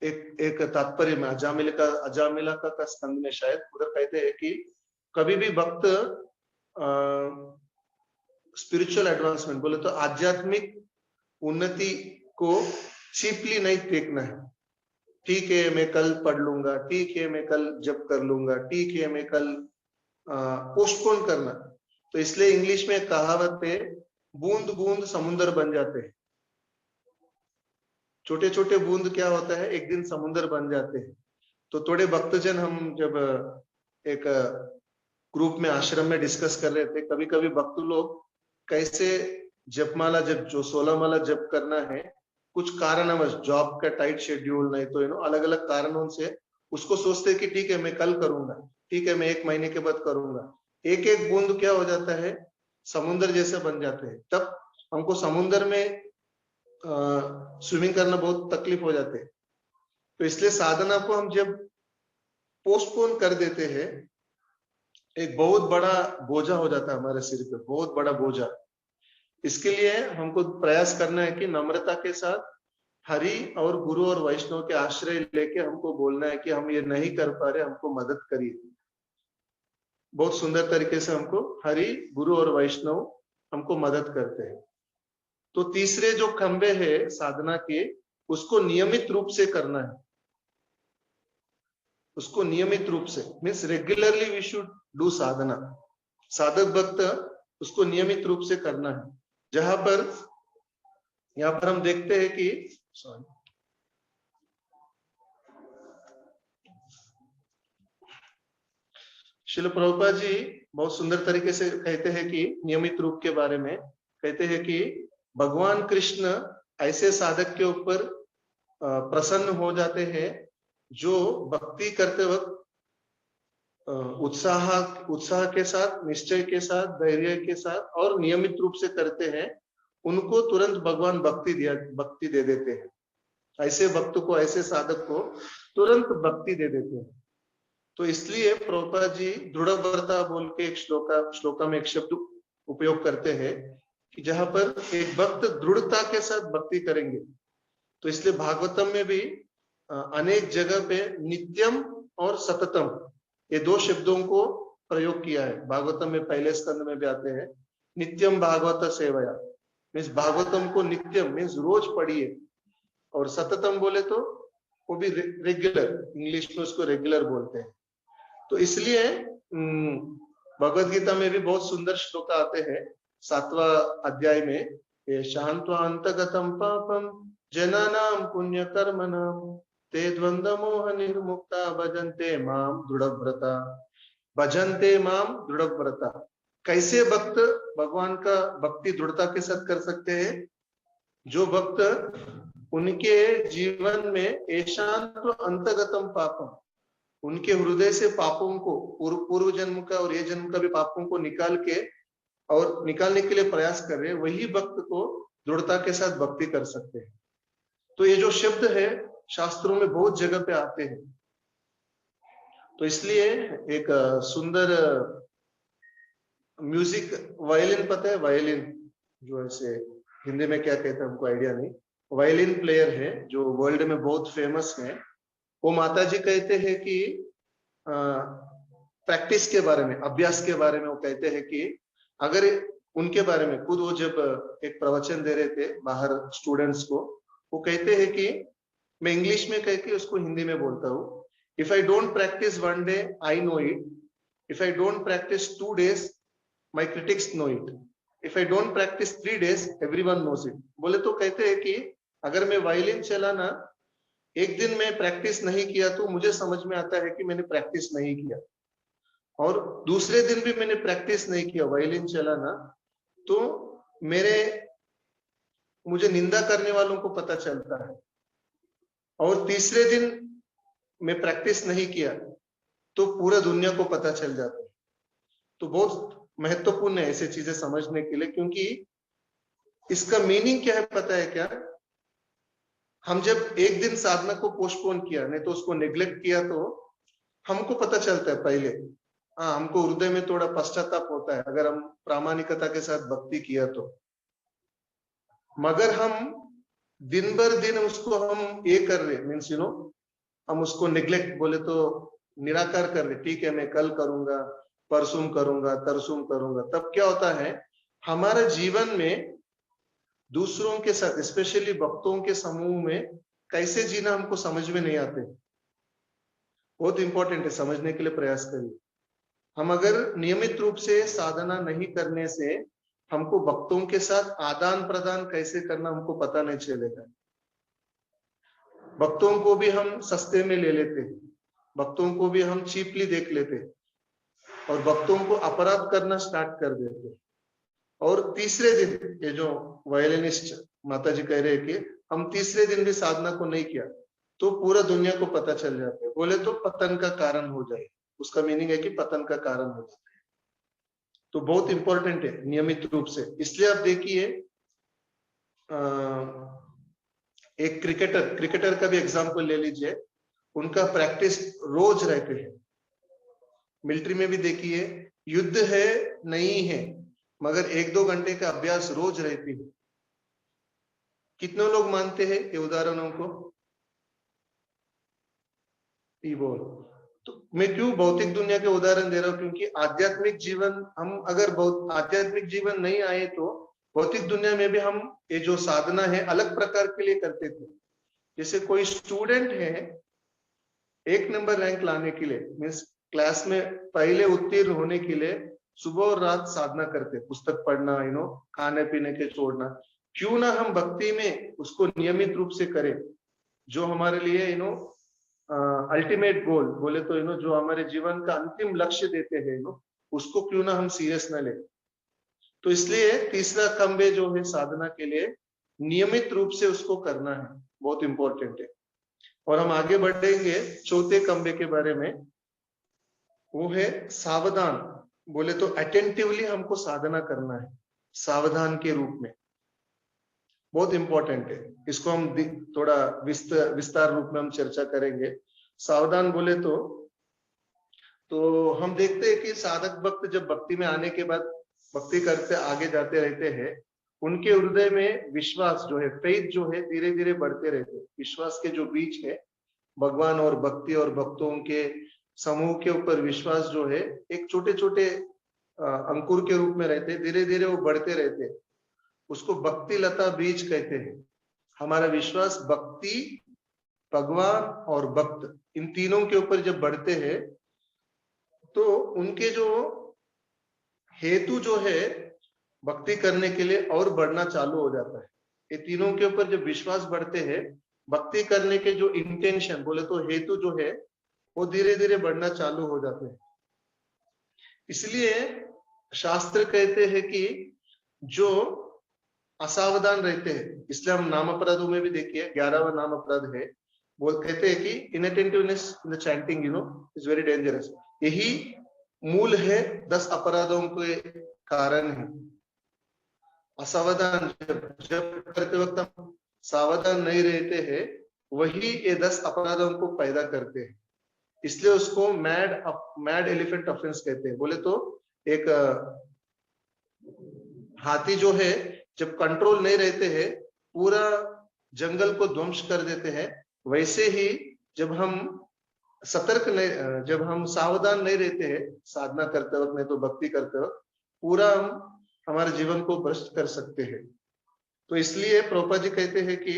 एक तात्पर्य में अजामिला का स्कंद में शायद उधर कहते हैं कि कभी भी भक्त स्पिरिचुअल एडवांसमेंट बोले तो आध्यात्मिक उन्नति को चीपली नहीं देखना है। ठीक है मैं कल पढ़ लूंगा, ठीक है मैं कल जप कर लूंगा, ठीक है मैं कल पोस्टपोन करना। तो इसलिए इंग्लिश में कहावत है, बूंद बूंद समुंदर बन जाते हैं। छोटे छोटे बूंद क्या होता है, एक दिन समुद्र बन जाते हैं। तो थोड़े भक्तजन हम जब एक ग्रुप में आश्रम में डिस्कस कर रहे थे, कभी कभी भक्त लोग कैसे जपमाला जब जो 16 माला जप करना है, कुछ कारणवश जॉब का टाइट शेड्यूल नहीं तो अलग अलग कारणों से उसको सोचते हैं कि ठीक है मैं कल करूंगा, ठीक है मैं 1 महीने के बाद करूंगा। एक एक बूंद क्या हो जाता है, समुद्र जैसे बन जाते हैं। तब हमको समुद्र में स्विमिंग करना बहुत तकलीफ हो जाते हैं। तो इसलिए साधना को हम जब पोस्टपोन कर देते हैं, एक बहुत बड़ा बोझा हो जाता है हमारे सिर पे, बहुत बड़ा बोझा। इसके लिए हमको प्रयास करना है कि नम्रता के साथ हरि और गुरु और वैष्णव के आश्रय लेके हमको बोलना है कि हम ये नहीं कर पा रहे, हमको मदद करिए। बहुत सुंदर तरीके से हमको हरि गुरु और वैष्णव हमको मदद करते हैं। तो तीसरे जो खंबे हैं साधना के, उसको नियमित रूप से करना है। उसको नियमित रूप से means regularly we should do sadhana. साधक भक्त उसको नियमित रूप से करना है। जहां पर यहाँ पर हम देखते हैं कि श्रील प्रभुपाद जी बहुत सुंदर तरीके से कहते हैं कि नियमित रूप के बारे में कहते हैं कि भगवान कृष्ण ऐसे साधक के ऊपर प्रसन्न हो जाते हैं जो भक्ति करते वक्त उत्साह के साथ, निश्चय के साथ, धैर्य के साथ और नियमित रूप से करते हैं। उनको तुरंत भगवान भक्ति दे देते हैं। ऐसे भक्त को, ऐसे साधक को तुरंत भक्ति दे देते हैं। तो इसलिए प्रभुपाद जी दृढ़व्रता बोल के एक श्लोका में एक शब्द उपयोग करते हैं कि जहां पर एक भक्त दृढ़ता के साथ भक्ति करेंगे। तो इसलिए भागवतम में भी अनेक जगह पे नित्यम और सततम ये 2 शब्दों को प्रयोग किया है। भागवतम में पहले स्कंद में भी आते हैं, नित्यम भागवत सेवया मीन्स भागवतम को नित्यम मीन्स रोज पढ़िए, और सततम बोले तो वो भी रेगुलर, इंग्लिश में उसको रेगुलर बोलते हैं। तो इसलिए भगवत गीता में भी बहुत सुंदर श्लोक आते हैं 7वां अध्याय में, ये शांत्वा अंतगतम पापम जनानाम पुण्य कर्मणाम ते द्वंद्व मोह निर्मुक्ता भजन्ते माम दृढ़व्रता। भजन्ते माम दृढ़व्रता। कैसे भक्त भगवान का भक्ति दृढ़ता के साथ कर सकते हैं? जो भक्त उनके जीवन में ऐशांत अंतगतम पापम, उनके हृदय से पापों को, पूर्व जन्म का और ये जन्म का भी पापों को निकालने के लिए प्रयास कर रहे हैं, वही भक्त को दृढ़ता के साथ भक्ति कर सकते हैं। तो ये जो शब्द है शास्त्रों में बहुत जगह पे आते हैं। तो इसलिए एक सुंदर म्यूजिक वायलिन, पता है वायलिन जो ऐसे हिंदी में क्या कहते हैं हमको आइडिया नहीं, वायलिन प्लेयर है जो वर्ल्ड में बहुत फेमस है। वो माता जी कहते हैं कि प्रैक्टिस के बारे में, अभ्यास के बारे में वो कहते हैं कि अगर उनके बारे में खुद वो जब एक प्रवचन दे रहे थे बाहर स्टूडेंट्स को, वो कहते हैं कि मैं इंग्लिश में कह के उसको हिंदी में बोलता हूँ, if I don't practice 1 day I know it, if I don't practice 2 days my critics know it, if I don't practice 3 days everyone knows it. बोले तो कहते हैं कि अगर मैं वायलिन चलाना एक दिन में प्रैक्टिस नहीं किया तो मुझे समझ में आता है कि मैंने प्रैक्टिस नहीं किया, और दूसरे दिन भी मैंने प्रैक्टिस नहीं किया वायलिन चलाना तो मुझे निंदा करने वालों को पता चलता है, और तीसरे दिन मैं प्रैक्टिस नहीं किया तो पूरा दुनिया को पता चल जाता है। तो बहुत महत्वपूर्ण है ऐसे चीजें समझने के लिए, क्योंकि इसका मीनिंग क्या है पता है क्या? हम जब एक दिन साधना को पोस्टपोन किया, नहीं तो उसको नेग्लेक्ट किया, तो हमको पता चलता है पहले, हाँ हमको हृदय में थोड़ा पश्चाताप होता है अगर हम प्रामाणिकता के साथ भक्ति किया तो। मगर हम दिन भर दिन उसको हम ये कर रहे मीन्स हम उसको नेग्लेक्ट बोले तो निराकार कर रहे, ठीक है मैं कल करूंगा, परसों करूंगा, तरसों करूंगा, तब क्या होता है हमारे जीवन में दूसरों के साथ, स्पेशली भक्तों के समूह में कैसे जीना हमको समझ में नहीं आते। बहुत इंपॉर्टेंट है, समझने के लिए प्रयास करिए। हम अगर नियमित रूप से साधना नहीं करने से हमको भक्तों के साथ आदान प्रदान कैसे करना हमको पता नहीं चलेगा। भक्तों को भी हम सस्ते में ले लेते हैं, भक्तों को भी हम चीपली देख लेते हैं और भक्तों को अपराध करना स्टार्ट कर देते हैं। और तीसरे दिन ये जो वायलिनिस्ट माता जी कह रहे हैं कि हम तीसरे दिन भी साधना को नहीं किया तो पूरा दुनिया को पता चल जाता है, बोले तो पतन का कारण हो जाए, उसका मीनिंग है कि पतन का कारण हो जाता है। तो बहुत इंपॉर्टेंट है नियमित रूप से। इसलिए आप देखिए एक क्रिकेटर का भी एग्जांपल ले लीजिए, उनका प्रैक्टिस रोज रहते हैं। मिलिट्री में भी देखिए युद्ध है नहीं है मगर 1-2 घंटे का अभ्यास रोज रहती है। कितने लोग मानते हैं ये उदाहरणों को? बोल तो मैं क्यों भौतिक दुनिया के उदाहरण दे रहा हूं, क्योंकि आध्यात्मिक जीवन हम अगर बहुत आध्यात्मिक जीवन नहीं आए तो भौतिक दुनिया में भी हम ये जो साधना है अलग प्रकार के लिए करते थे। जैसे कोई स्टूडेंट है 1 नंबर रैंक लाने के लिए, मीन्स क्लास में पहले उत्तीर्ण होने के लिए सुबह और रात साधना करते, पुस्तक पढ़ना, खाने पीने के छोड़ना। क्यों ना हम भक्ति में उसको नियमित रूप से करें, जो हमारे लिए अल्टीमेट गोल बोले तो जो हमारे जीवन का अंतिम लक्ष्य देते हैं उसको क्यों ना हम सीरियस ना ले। तो इसलिए तीसरा खंबे जो है साधना के लिए नियमित रूप से उसको करना है, बहुत इंपॉर्टेंट है। और हम आगे बढ़ेंगे चौथे खंबे के बारे में, वो है सावधान। बोले तो अटेंटिवली हमको साधना करना है, सावधान के रूप में, बहुत इंपॉर्टेंट है। इसको हम थोड़ा विस्तार रूप में हम चर्चा करेंगे। सावधान बोले तो हम देखते हैं कि साधक भक्त जब भक्ति में आने के बाद भक्ति करते आगे जाते रहते हैं, उनके हृदय में विश्वास जो है, फेथ जो है, धीरे धीरे बढ़ते रहते हैं। विश्वास के जो बीज है भगवान और भक्ति और भक्तों के समूह के ऊपर विश्वास जो है एक छोटे छोटे अंकुर के रूप में रहते, धीरे धीरे वो बढ़ते रहते, उसको भक्ति लता बीज कहते हैं। हमारा विश्वास भक्ति, भगवान और भक्त इन तीनों के ऊपर जब बढ़ते हैं तो उनके जो हेतु जो है भक्ति करने के लिए और बढ़ना चालू हो जाता है। ये तीनों के ऊपर जब विश्वास बढ़ते हैं, भक्ति करने के जो इंटेंशन बोले तो हेतु जो है वो धीरे धीरे बढ़ना चालू हो जाते हैं। इसलिए शास्त्र कहते हैं कि जो असावधान रहते हैं, इसलिए हम नाम अपराधों में भी देखिए 11वां नाम अपराध है, वो कहते हैं कि inattentiveness in the chanting is very dangerous. यही मूल है 10 अपराधों के कारण है। असावधान जब करते वक्त हम सावधान नहीं रहते हैं, वही ये 10 अपराधों को पैदा करते हैं। इसलिए उसको मैड एलिफेंट ऑफेंस कहते हैं। बोले तो एक हाथी जो है जब कंट्रोल नहीं रहते हैं पूरा जंगल को ध्वंस कर देते हैं, वैसे ही जब हम सतर्क नहीं, जब हम सावधान नहीं रहते हैं साधना करते वक्त, नहीं तो भक्ति करते वक्त, पूरा हम हमारे जीवन को भ्रष्ट कर सकते हैं। तो इसलिए प्रभुपाद जी कहते हैं कि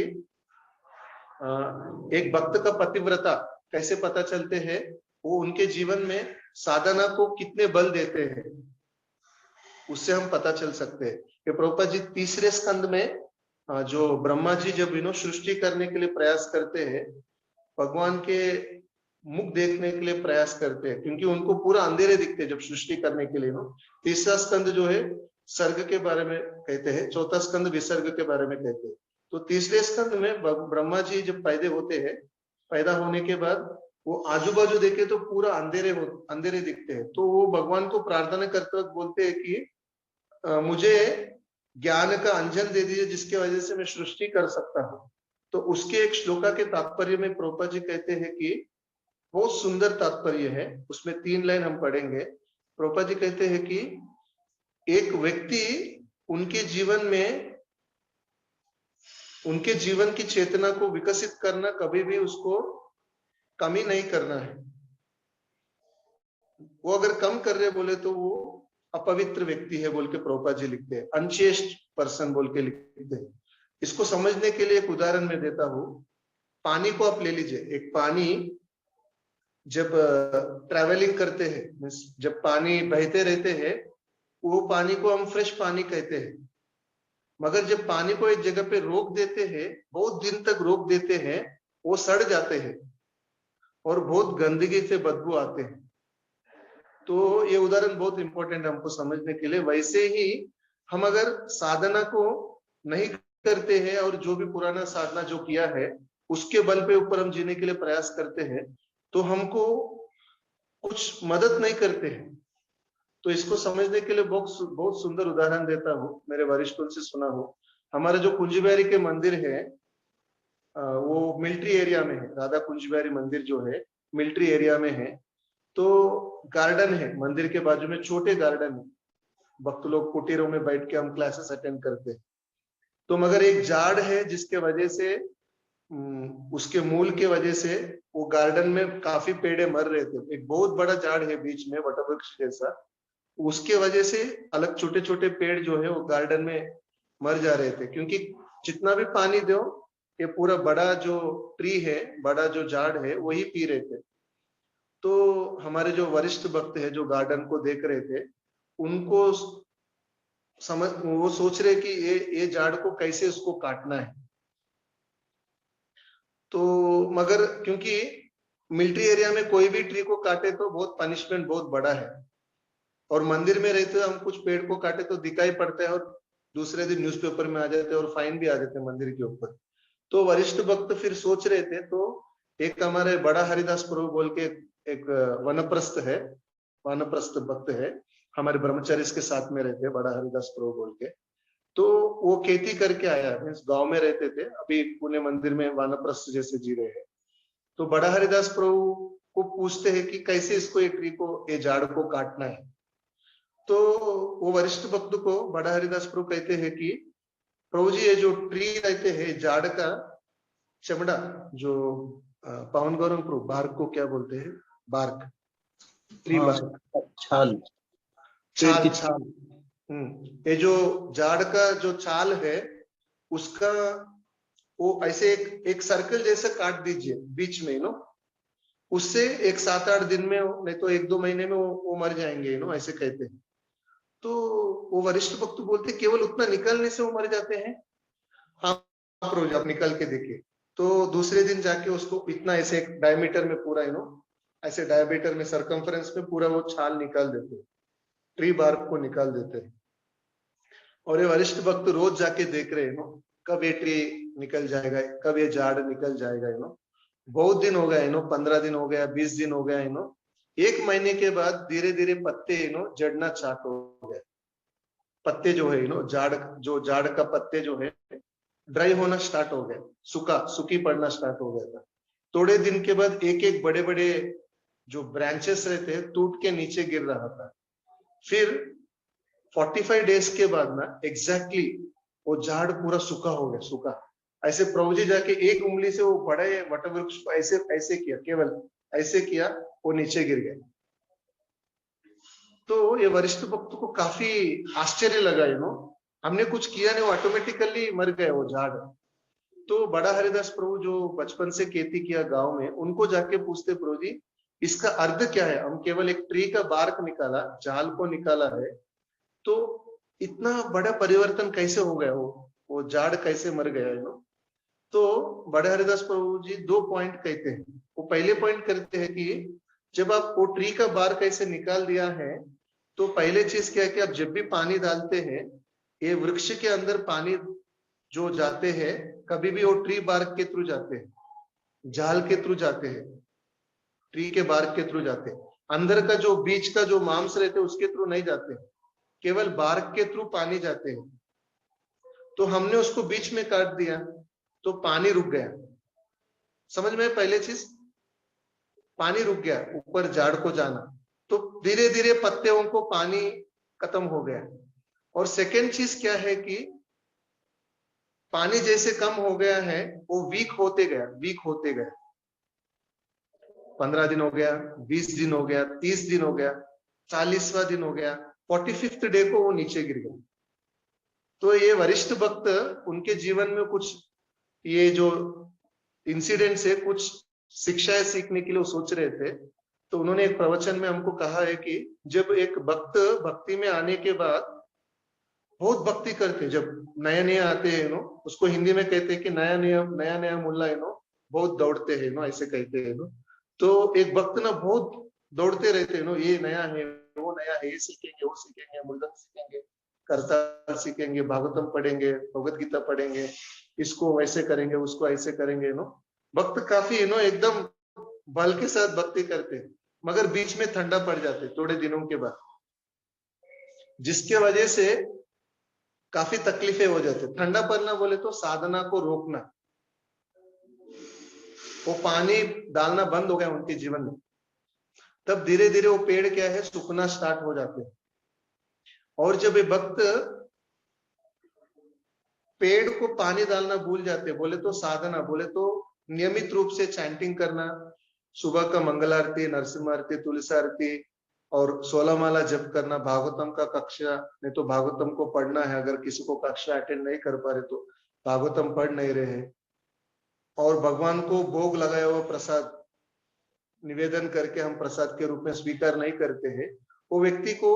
एक भक्त का पतिव्रता कैसे पता चलते हैं, वो उनके जीवन में साधना को कितने बल देते हैं उससे हम पता चल सकते हैं। कि प्रभुपाद जी तीसरे स्कंद में जो ब्रह्मा जी जब सृष्टि करने के लिए प्रयास करते हैं, भगवान के मुख देखने के लिए प्रयास करते हैं, क्योंकि उनको पूरा अंधेरे दिखते हैं जब सृष्टि करने के लिए। तीसरा स्कंद जो है सर्ग के बारे में कहते हैं, चौथा स्कंद विसर्ग के बारे में कहते हैं। तो तीसरे स्कंद में ब्रह्मा जी जब पैदा होते हैं, पैदा होने के बाद वो आजू बाजू देखे तो पूरा अंधेरे दिखते हैं। तो वो भगवान को प्रार्थना करते वक्त बोलते हैं कि मुझे ज्ञान का अंजन दे दीजिए जिसकी वजह से मैं सृष्टि कर सकता हूँ। तो उसके एक श्लोका के तात्पर्य में प्रभुपाद जी कहते हैं कि बहुत सुंदर तात्पर्य है, उसमें 3 लाइन हम पढ़ेंगे। प्रभुपाद जी कहते हैं कि एक व्यक्ति उनके जीवन की चेतना को विकसित करना, कभी भी उसको कमी नहीं करना है। वो अगर कम कर रहे बोले तो वो अपवित्र व्यक्ति है बोल के प्रभुपाद जी लिखते हैं, अनचेस्ट पर्सन बोल के लिखते हैं। इसको समझने के लिए एक उदाहरण मैं देता हूं। पानी को आप ले लीजिए, एक पानी जब ट्रैवलिंग करते हैं, जब पानी बहते रहते हैं, वो पानी को हम फ्रेश पानी कहते हैं। मगर जब पानी को एक जगह पे रोक देते हैं, बहुत दिन तक रोक देते हैं, वो सड़ जाते हैं और बहुत गंदगी से बदबू आते हैं। तो ये उदाहरण बहुत इंपॉर्टेंट है हमको समझने के लिए। वैसे ही हम अगर साधना को नहीं करते हैं और जो भी पुराना साधना जो किया है उसके बल पे ऊपर हम जीने के लिए प्रयास करते हैं, तो हमको कुछ मदद नहीं करते हैं। तो इसको समझने के लिए बहुत बहुत सुंदर उदाहरण देता हूँ, मेरे वरिष्ठों से सुना हो। हमारा जो कुंज बिहारी के मंदिर है वो मिलिट्री एरिया में है। राधा कुंज बिहारी मंदिर जो है मिलिट्री एरिया में है। तो गार्डन है मंदिर के बाजू में, छोटे गार्डन है। भक्त लोग कुटीरों में बैठ के हम क्लासेस अटेंड करते हैं। तो मगर एक झाड़ है जिसके वजह से उसके मूल के वजह से वो गार्डन में काफी पेड़े मर रहे थे। एक बहुत बड़ा झाड़ है बीच में वटवृक्ष जैसा, उसके वजह से अलग छोटे छोटे पेड़ जो है वो गार्डन में मर जा रहे थे, क्योंकि जितना भी पानी दो ये पूरा बड़ा जो ट्री है, बड़ा जो झाड़ है वही पी रहे थे। तो हमारे जो वरिष्ठ भक्त है जो गार्डन को देख रहे थे, उनको समझ, वो सोच रहे कि ये झाड़ को कैसे उसको काटना है। तो मगर क्योंकि मिलिट्री एरिया में कोई भी ट्री को काटे तो बहुत पनिशमेंट बहुत बड़ा है, और मंदिर में रहते हम कुछ पेड़ को काटे तो दिखाई पड़ता है और दूसरे दिन न्यूज़पेपर में आ जाते हैं और फाइन भी आ जाते हैं मंदिर के ऊपर। तो वरिष्ठ भक्त फिर सोच रहे थे, तो एक हमारे बड़ा हरिदास प्रभु बोल के एक वनप्रस्थ है, वानप्रस्थ भक्त है, हमारे ब्रह्मचारी के साथ में रहते हैं, बड़ा हरिदास प्रभु बोल के। तो वो खेती करके आया, मीन्स गांव में रहते थे, अभी पुणे मंदिर में वानप्रस्थ जैसे जी रहे हैं। तो बड़ा हरिदास प्रभु को पूछते हैं कि कैसे इसको, ये ट्री को, ये झाड़ को काटना है। तो वो वरिष्ठ भक्त को बड़ा हरिदास प्रभु कहते हैं कि प्रभु जी ये जो ट्री रहते हैं, झाड़ का चमड़ा जो पावन गौरव प्रभु बार्क को क्या बोलते हैं, बार्क, ट्री बार्क, छाल, छाल, छाल। ये जो झाड़ का जो छाल है उसका वो ऐसे एक सर्कल जैसा काट दीजिए बीच में, नो, उससे एक 7-8 दिन में, नहीं तो 1-2 महीने में वो मर जाएंगे, नो, ऐसे कहते हैं। तो वो वरिष्ठ भक्त बोलते केवल उतना निकलने से वो मर जाते हैं? हाँ प्रभु, आप निकल के देखिए। तो दूसरे दिन जाके उसको इतना ऐसे एक डायमीटर में पूरा, नो, ऐसे डायमीटर में सरकमफ्रेंस में पूरा वो छाल निकाल देते हैं, ट्री बार्क को निकाल देते हैं। और ये वरिष्ठ भक्त रोज जाके देख रहे हैं, नो, कब ये ट्री निकल जाएगा, कब ये झाड़ निकल जाएगा, नो। बहुत दिन हो गया, नो, 15 दिन हो गया, 20 दिन हो गया, नो। 1 महीने के बाद धीरे धीरे पत्ते, नो, जड़ना चालू हो गए। पत्ते जो है, नो, झाड़ का पत्ते जो है ड्राई होना स्टार्ट हो गया, सूखी पड़ना स्टार्ट हो गया था। थोड़े दिन के बाद एक एक बड़े बड़े जो ब्रांचेस रहते हैं टूट के नीचे गिर रहा था। फिर 45 डेज के बाद ना एग्जैक्टली वो झाड़ पूरा सूखा हो गया, सूखा। ऐसे प्रभु जी जाके एक उंगली से वो बड़े वटवृक्ष को ऐसे ऐसे किया, केवल ऐसे किया, वो नीचे गिर गया। तो ये वरिष्ठ भक्त को काफी आश्चर्य लगा, नो, हमने कुछ किया नहीं, वो ऑटोमेटिकली मर गए वो झाड़। तो बड़ा हरिदास प्रभु जो बचपन से खेती किया गांव में, उनको जाके पूछते, प्रभु जी इसका अर्थ क्या है? हम केवल एक ट्री का बार्क निकाला, झाल को निकाला है, तो इतना बड़ा परिवर्तन कैसे हो गया, वो झाड़ कैसे मर गया है, नो? तो बड़े हरिदास प्रभु जी 2 पॉइंट कहते हैं। वो पहले पॉइंट करते हैं कि जब आप वो ट्री का बार्क कैसे निकाल दिया है, तो पहले चीज क्या है कि आप जब भी पानी डालते हैं, ये वृक्ष के अंदर पानी जो जाते हैं, कभी भी वो ट्री बार्क के थ्रू जाते हैं, झाल के थ्रू जाते हैं, ट्री के बार्क के थ्रू जाते हैं। अंदर का जो बीच का जो मांस रहते हैं उसके थ्रू नहीं जाते, केवल बार्क के थ्रू पानी जाते हैं। तो हमने उसको बीच में काट दिया तो पानी रुक गया। समझ में? पहले चीज पानी रुक गया, ऊपर झाड़ को जाना, तो धीरे धीरे पत्तियों को पानी खत्म हो गया। और सेकेंड चीज क्या है कि पानी जैसे कम हो गया है, वो वीक होते गया। 15 दिन हो गया, 20 दिन हो गया, 30 दिन हो गया, 40वां दिन हो गया, 45th डे को वो नीचे गिर गया। तो ये वरिष्ठ भक्त, उनके जीवन में कुछ ये जो इंसिडेंट्स है, कुछ शिक्षाएं सीखने के लिए वो सोच रहे थे। तो उन्होंने एक प्रवचन में हमको कहा है कि जब एक भक्त भक्ति में आने के बाद बहुत भक्ति करते, जब नया नया आते हैं, नो, उसको हिंदी में कहते हैं कि नया नया मुल्ला है, नो, बहुत दौड़ते हैं ना, ऐसे कहते हैं ना। तो एक भक्त ना बहुत दौड़ते रहते हैं ना, ये नया है, वो नया है, ये सीखेंगे, वो सीखेंगे, मृदंग सीखेंगे, करताल सीखेंगे, भागवतम पढ़ेंगे, भगवत गीता पढ़ेंगे, इसको वैसे करेंगे, उसको ऐसे करेंगे नो। भक्त काफी नो एकदम बल के साथ भक्ति करते हैं, मगर बीच में ठंडा पड़ जाते थोड़े दिनों के बाद, जिसके वजह से काफी तकलीफें हो जाती। ठंडा पड़ना बोले तो साधना को रोकना, वो पानी डालना बंद हो गया उनके जीवन में, तब धीरे धीरे वो पेड़ क्या है सूखना स्टार्ट हो जाते हैं। और जब ये भक्त पेड़ को पानी डालना भूल जाते, बोले तो साधना, बोले तो नियमित रूप से चैंटिंग करना, सुबह का मंगल आरती, नरसिम्हा आरती, तुलसी आरती और 16 माला जप करना, भागवतम का कक्षा, नहीं तो भागवतम को पढ़ना है, अगर किसी को कक्षा अटेंड नहीं कर पा रहे तो भागवतम पढ़ नहीं रहे, और भगवान को भोग लगाया हुआ प्रसाद निवेदन करके हम प्रसाद के रूप में स्वीकार नहीं करते हैं, वो व्यक्ति को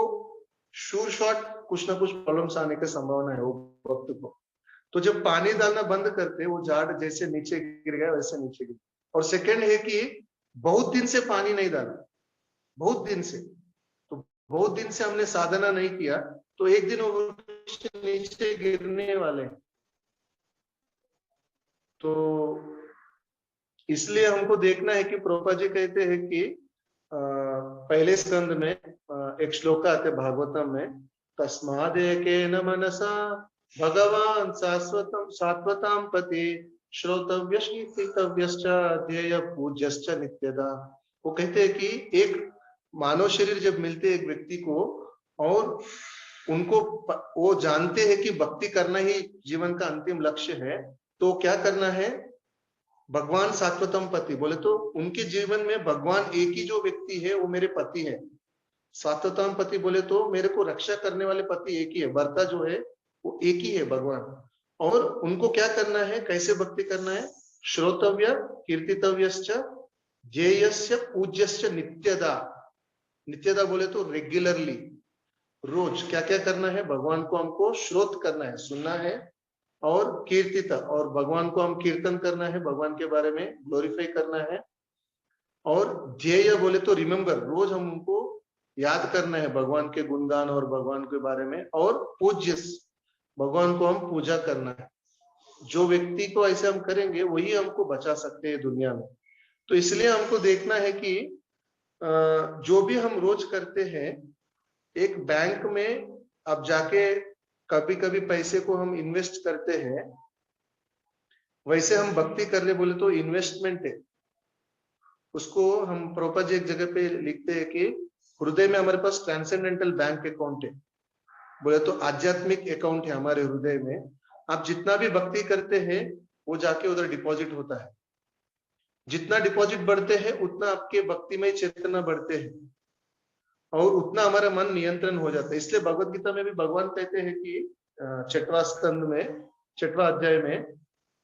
शूर शॉट कुछ ना कुछ प्रॉब्लम्स आने की संभावना है वो भक्त को। तो जब पानी डालना बंद करते, वो झाड़ जैसे नीचे गिर गया वैसे नीचे गिर। और सेकंड है कि बहुत दिन से पानी नहीं डाला, बहुत दिन से, तो बहुत दिन से हमने साधना नहीं किया, तो एक दिन वो नीचे गिरने वाले हैं। तो इसलिए हमको देखना है कि प्रभुपाद जी कहते हैं कि पहले स्कंद में एक श्लोक आते भागवतम में, तस्माद एकेन मनसा भगवान शाश्वतम सात्वताम पति श्रोतव्य कीर्तितव्यश्च ध्येय पूज्यश्च नित्यदा। वो कहते हैं कि एक मानव शरीर जब मिलते एक व्यक्ति को, और उनको वो जानते हैं कि भक्ति करना ही जीवन का अंतिम लक्ष्य है, तो क्या करना है, भगवान सात्वतम पति, बोले तो उनके जीवन में भगवान एक ही जो व्यक्ति है वो मेरे पति है। सात्वतम पति बोले तो मेरे को रक्षा करने वाले पति एक ही है, भर्ता जो है वो एक ही है भगवान। और उनको क्या करना है, कैसे भक्ति करना है, श्रोतव्य कीर्तितव्यश्च ध्येयस्य पूज्यश्च नित्यदा। नित्यदा बोले तो रेगुलरली, रोज क्या क्या करना है, भगवान को हमको श्रोत करना है, सुनना है, और कीर्तित, और भगवान को हम कीर्तन करना है, भगवान के बारे में ग्लोरीफाई करना है। और ध्येय बोले तो रिमेम्बर, रोज हम उनको याद करना है, भगवान के गुणगान और भगवान के बारे में। और पूज्य, भगवान को हम पूजा करना है। जो व्यक्ति को ऐसे हम करेंगे वही हमको बचा सकते हैं दुनिया में। तो इसलिए हमको देखना है कि जो भी हम रोज करते हैं, एक बैंक में अब जाके कभी कभी पैसे को हम इन्वेस्ट करते हैं, वैसे हम भक्ति कर रहे बोले तो इन्वेस्टमेंट है। उसको हम प्रभुपाद जी एक जगह पे लिखते हैं कि हृदय में हमारे पास ट्रांसेंडेंटल बैंक अकाउंट है, बोले तो आध्यात्मिक अकाउंट है हमारे हृदय में। आप जितना भी भक्ति करते हैं वो जाके उधर डिपॉजिट होता है। जितना डिपॉजिट बढ़ते हैं उतना आपके भक्तिमय चेतना बढ़ते हैं, और उतना हमारा मन नियंत्रण हो जाता है। इसलिए भगवत गीता में भी भगवान कहते हैं कि 6वां स्कंद में 6वां अध्याय में,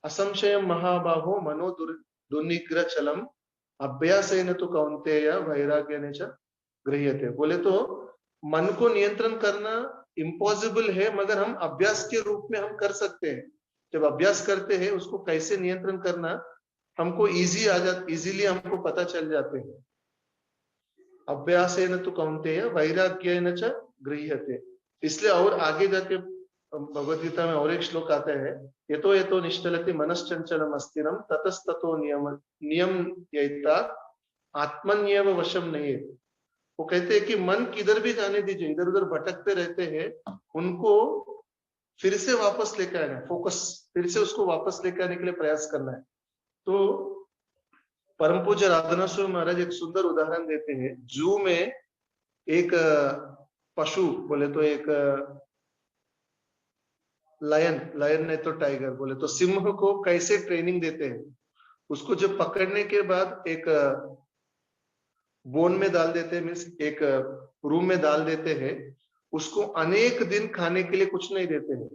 असंशय महाबाहो मनो दुर्निग्रह चलम अभ्यासेन तो कौन्तेय वैराग्येन च गृह्यते। बोले तो मन को नियंत्रण करना इम्पॉसिबल है, मगर हम अभ्यास के रूप में हम कर सकते हैं। जब अभ्यास करते हैं उसको कैसे नियंत्रण करना हमको इजीली हमको पता चल जाते हैं। अभ्यासेन तो कौन्तेय वैराग्येन च गृह्यते। इसलिए और आगे जाके भगवद गीता में और एक श्लोक आता है, यतो निश्चलति मनश्चंचलम अस्थिरम ततस्ततो नियम्यता आत्मन्येव वशम नहीं। वो कहते हैं कि मन किधर भी जाने दीजिए, इधर उधर भटकते रहते हैं, उनको फिर से वापस लेकर आना है, फोकस फिर से उसको वापस लेकर आने के लिए प्रयास करना है। तो परम पूज्य राधना स्वामी महाराज एक सुंदर उदाहरण देते हैं। जू में एक पशु, बोले तो एक लायन नहीं तो टाइगर, बोले तो सिंह को कैसे ट्रेनिंग देते हैं। उसको जब पकड़ने के बाद एक बोन में डाल देते हैं, मीन्स एक रूम में डाल देते हैं, उसको अनेक दिन खाने के लिए कुछ नहीं देते हैं।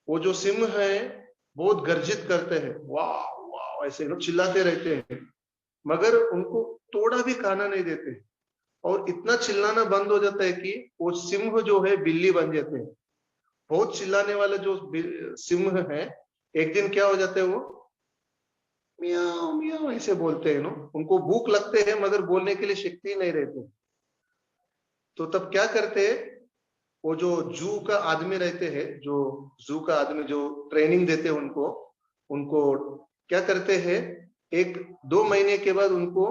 वो जो सिंह है बहुत गर्जित करते हैं, वाह वाह ऐसे लोग चिल्लाते रहते हैं, मगर उनको थोड़ा भी खाना नहीं देते। और इतना चिल्लाना बंद हो जाता है कि वो सिंह जो है बिल्ली बन जाते हैं। बहुत चिल्लाने वाले जो सिंह है, एक दिन क्या हो जाते हैं, वो मियाओ मियाओ ऐसे बोलते हैं नो, उनको भूख लगते हैं मगर बोलने के लिए शक्ति नहीं रहती। तो तब क्या करते हैं, वो जो जू का आदमी रहते हैं, जो जू का आदमी जो ट्रेनिंग देते हैं उनको उनको क्या करते हैं, एक 2 महीने के बाद उनको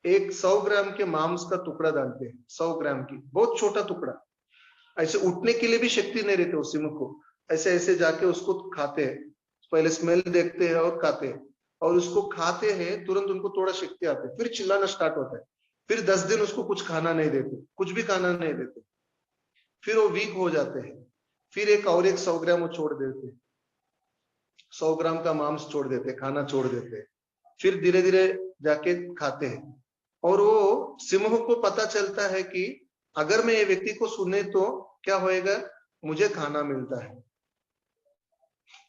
एक 100 ग्राम के मांस का टुकड़ा डालते हैं, 100 ग्राम की बहुत छोटा टुकड़ा। ऐसे उठने के लिए भी शक्ति नहीं रहती उस सिंह को, ऐसे ऐसे जाके उसको खाते हैं, पहले स्मेल देखते हैं और खाते हैं, और उसको खाते हैं तुरंत उनको थोड़ा शक्ति आती है, फिर चिल्लाना स्टार्ट होता है, फिर 10 दिन उसको कुछ खाना नहीं देते, कुछ भी खाना नहीं देते, फिर वो वीक हो जाते हैं, फिर एक और एक 100 ग्राम वो छोड़ देते, 100 ग्राम का मांस छोड़ देते, खाना छोड़ देते, फिर धीरे धीरे जाके खाते हैं। और वो सिंह को पता चलता है कि अगर मैं ये व्यक्ति को सुने तो क्या होएगा, मुझे खाना मिलता है।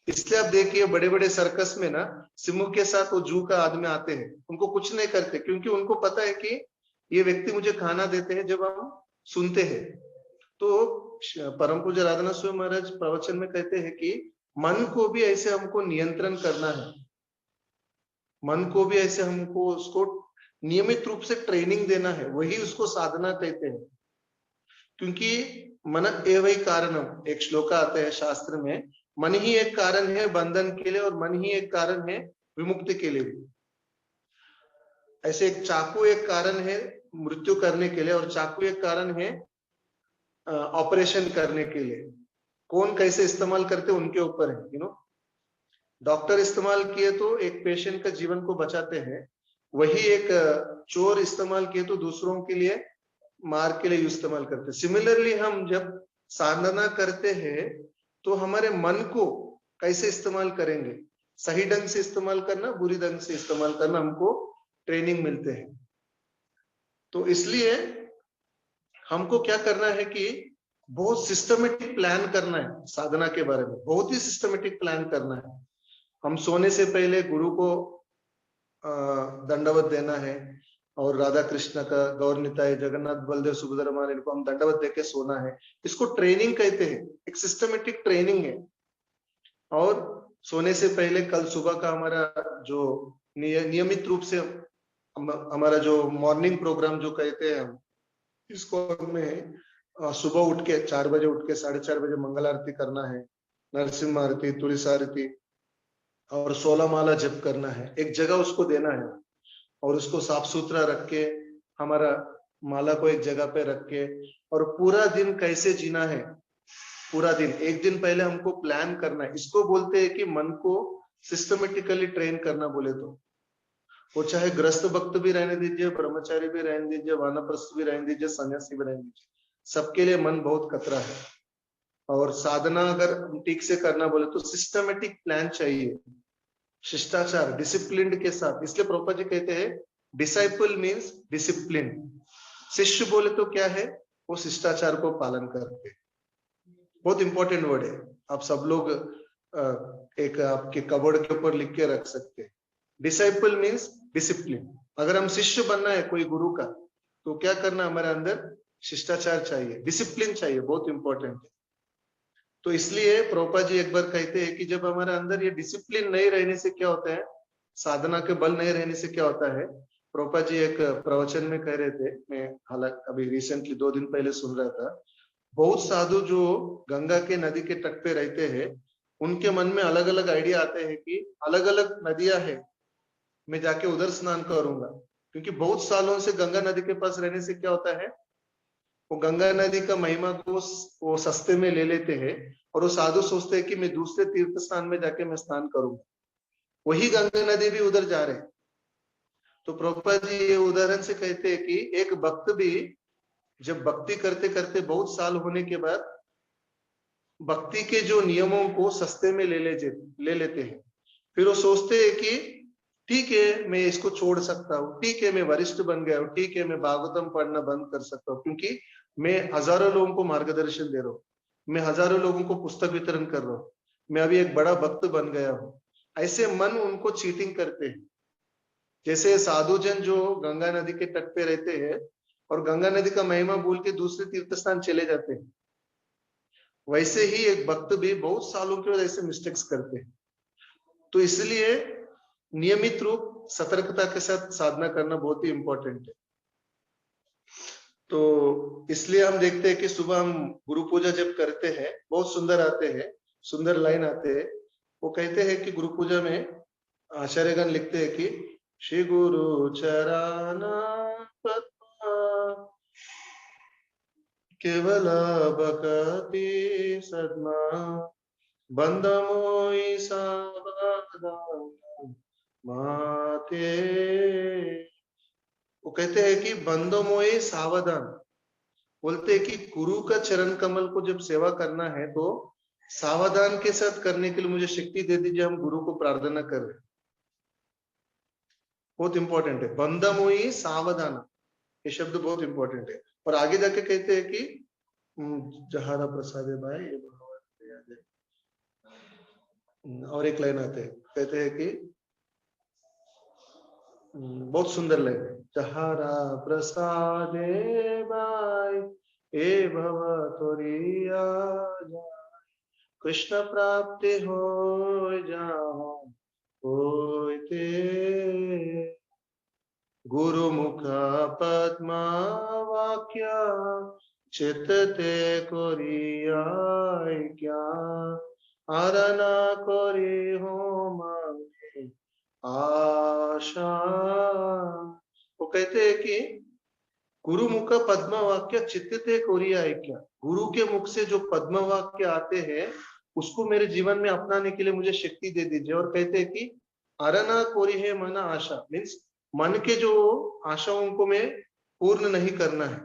इसलिए आप देखिए बड़े बड़े सर्कस में ना सिंह के साथ वो जू का आदमी आते हैं, उनको कुछ नहीं करते क्योंकि उनको पता है कि ये व्यक्ति मुझे खाना देते हैं जब हम सुनते हैं। तो परम पूज्य राधानाथ स्वामी महाराज प्रवचन में कहते हैं कि मन को भी ऐसे हमको नियंत्रण करना है, मन को भी ऐसे हमको उसको नियमित रूप से ट्रेनिंग देना है, वही उसको साधना कहते हैं। क्योंकि मन एवं कारणम, एक श्लोक आता है शास्त्र में, मन ही एक कारण है बंधन के लिए और मन ही एक कारण है विमुक्ति के लिए भी। ऐसे एक चाकू एक कारण है मृत्यु करने के लिए और चाकू एक कारण है ऑपरेशन करने के लिए। कौन कैसे इस्तेमाल करते उनके ऊपर है, यू नो। डॉक्टर इस्तेमाल किए तो एक पेशेंट का जीवन को बचाते हैं, वही एक चोर इस्तेमाल किए तो दूसरों के लिए मार के लिए इस्तेमाल करते हैं। सिमिलरली हम जब साधना करते हैं तो हमारे मन को कैसे इस्तेमाल करेंगे, सही ढंग से इस्तेमाल करना, बुरी ढंग से इस्तेमाल करना, हमको ट्रेनिंग मिलते हैं। तो इसलिए हमको क्या करना है कि बहुत सिस्टमेटिक प्लान करना है साधना के बारे में, बहुत ही सिस्टमेटिक प्लान करना है। हम सोने से पहले गुरु को दंडवत देना है, और राधा कृष्ण का, गौर निताई, जगन्नाथ बलदेव सुभद्रा मान, इनको हम दंडवत देके सोना है। इसको ट्रेनिंग कहते हैं, एक सिस्टमेटिक ट्रेनिंग है। और सोने से पहले कल सुबह का हमारा जो नियमित रूप से हमारा जो मॉर्निंग प्रोग्राम जो कहते हैं हम, इसको हमें सुबह उठ के 4 बजे उठ के 4:30 बजे मंगल आरती करना है, नरसिम्हा आरती, तुलसी आरती और 16 माला जप करना है, एक जगह उसको देना है, और उसको साफ सुथरा रख के, हमारा माला को एक जगह पे रख के, और पूरा दिन कैसे जीना है, पूरा दिन एक दिन पहले हमको प्लान करना है। इसको बोलते हैं कि मन को सिस्टमेटिकली ट्रेन करना बोले तो। वो चाहे ग्रस्त भक्त भी रहने दीजिए, ब्रह्मचारी भी रहने दीजिए, वानप्रस्थ भी रहने दीजिए, सन्यासी भी रहने दीजिए, सबके लिए मन बहुत कतरा है। और साधना अगर ठीक से करना बोले तो सिस्टमेटिक प्लान चाहिए, शिष्टाचार, डिसिप्लिन के साथ। इसलिए प्रभुपाद जी कहते हैं डिसाइपल मीन्स डिसिप्लिन। शिष्य बोले तो क्या है, वो शिष्टाचार को पालन करते। बहुत इंपॉर्टेंट वर्ड है, आप सब लोग एक आपके कबर्ड के ऊपर लिख के रख सकते हैं। Disciple means discipline. अगर हम शिष्य बनना है कोई गुरु का तो क्या करना, हमारे अंदर शिष्टाचार चाहिए, डिसिप्लिन चाहिए, बहुत इंपॉर्टेंट है। तो इसलिए प्रभुपाद जी एक बार कहते हैं कि जब हमारे अंदर ये डिसिप्लिन नहीं रहने से क्या होता है, साधना के बल नहीं रहने से क्या होता है, प्रभुपाद जी एक प्रवचन में कह रहे थे, मैं हालांकि अभी रिसेंटली 2 दिन पहले सुन रहा था, बहुत साधु जो गंगा के नदी के तट पे रहते हैं, उनके मन में अलग अलग आइडिया आते हैं कि अलग अलग नदियां है, मैं जाके उधर स्नान करूंगा। क्योंकि बहुत सालों से गंगा नदी के पास रहने से क्या होता है, वो गंगा नदी का महिमा को वो सस्ते में ले लेते हैं, और वो साधु सोचते हैं कि मैं दूसरे तीर्थ स्थान में जाके मैं स्नान करूंगा, वही गंगा नदी भी उधर जा रहे हैं। तो प्रभुपाद जी ये उदाहरण से कहते हैं कि एक भक्त भी जब भक्ति करते करते बहुत साल होने के बाद भक्ति के जो नियमों को सस्ते में ले लेते हैं, फिर वो सोचते हैं कि ठीक है मैं इसको छोड़ सकता हूँ, ठीक है मैं वरिष्ठ बन गया हूँ, ठीक है मैं भागवतम पढ़ना बंद कर सकता हूँ, क्योंकि मैं हजारों लोगों को मार्गदर्शन दे रहा हूँ, मैं हजारों लोगों को पुस्तक वितरण कर रहा हूँ, मैं अभी एक बड़ा भक्त बन गया हूँ। ऐसे मन उनको चीटिंग करते हैं। जैसे साधुजन जो गंगा नदी के तट पे रहते हैं और गंगा नदी का महिमा बोल के दूसरे तीर्थ स्थान चले जाते हैं, वैसे ही एक भक्त भी बहुत सालों के बाद ऐसे मिस्टेक्स करते हैं। तो इसलिए नियमित रूप सतर्कता के साथ साधना करना बहुत ही इंपॉर्टेंट है। तो इसलिए हम देखते हैं कि सुबह हम गुरु पूजा जब करते हैं, बहुत सुंदर आते हैं, सुंदर लाइन आते हैं। वो कहते हैं कि गुरु पूजा में आचार्यगण लिखते हैं कि श्री गुरु चरणा पद्मा केवल भक्ति सदमा बंदमोई सावधान माते। वो कहते हैं कि बंदमोई सावधान, बोलते हैं कि गुरु का चरण कमल को जब सेवा करना है तो सावधान के साथ करने के लिए मुझे शक्ति दे दीजिए, हम गुरु को प्रार्थना कर रहे हैं। बहुत इंपॉर्टेंट है, बंदमोई सावधान, ये शब्द बहुत इंपॉर्टेंट है। और आगे जाके कहते हैं कि जहारा प्रसाद भाई, ये याद है। और एक लाइन आते हैं, कहते हैं कि बहुत सुंदर लाइन है, जहारा प्रसाद भाई ए भव तोरिया कृष्ण प्राप्ति हो जाओ होते गुरु मुख पद्मा वाक्य चित्ते कोरिया क्या आराधना कोरी हो मांगे आशा। वो कहते हैं कि गुरु मुख पद्म वाक्य चित्ते कोरिया है क्या, गुरु के मुख से जो पद्म वाक्य आते हैं उसको मेरे जीवन में अपनाने के लिए मुझे शक्ति दे दीजिए। और कहते हैं कि आराधना कोरी है मना आशा, मीन्स मन के जो आशाओं को मैं पूर्ण नहीं करना है।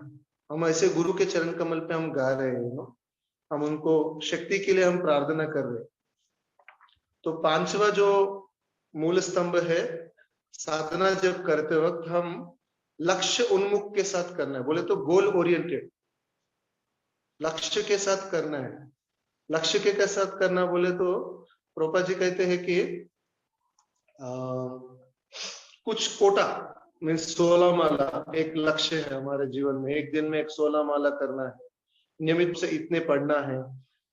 हम ऐसे गुरु के चरण कमल पे हम गा रहे हैं, हम उनको शक्ति के लिए हम प्रार्थना कर रहे हैं। तो पांचवा जो मूल स्तंभ है, साधना जब करते वक्त हम लक्ष्य उन्मुख के साथ करना है, बोले तो गोल ओरिएंटेड, लक्ष्य के साथ करना है। लक्ष्य के साथ करना बोले तो प्रभुपाद जी कहते हैं कि कुछ कोटा मीन्स 16 माला एक लक्ष्य है हमारे जीवन में, एक दिन में एक 16 माला करना है, नियमित रूप से इतने पढ़ना है,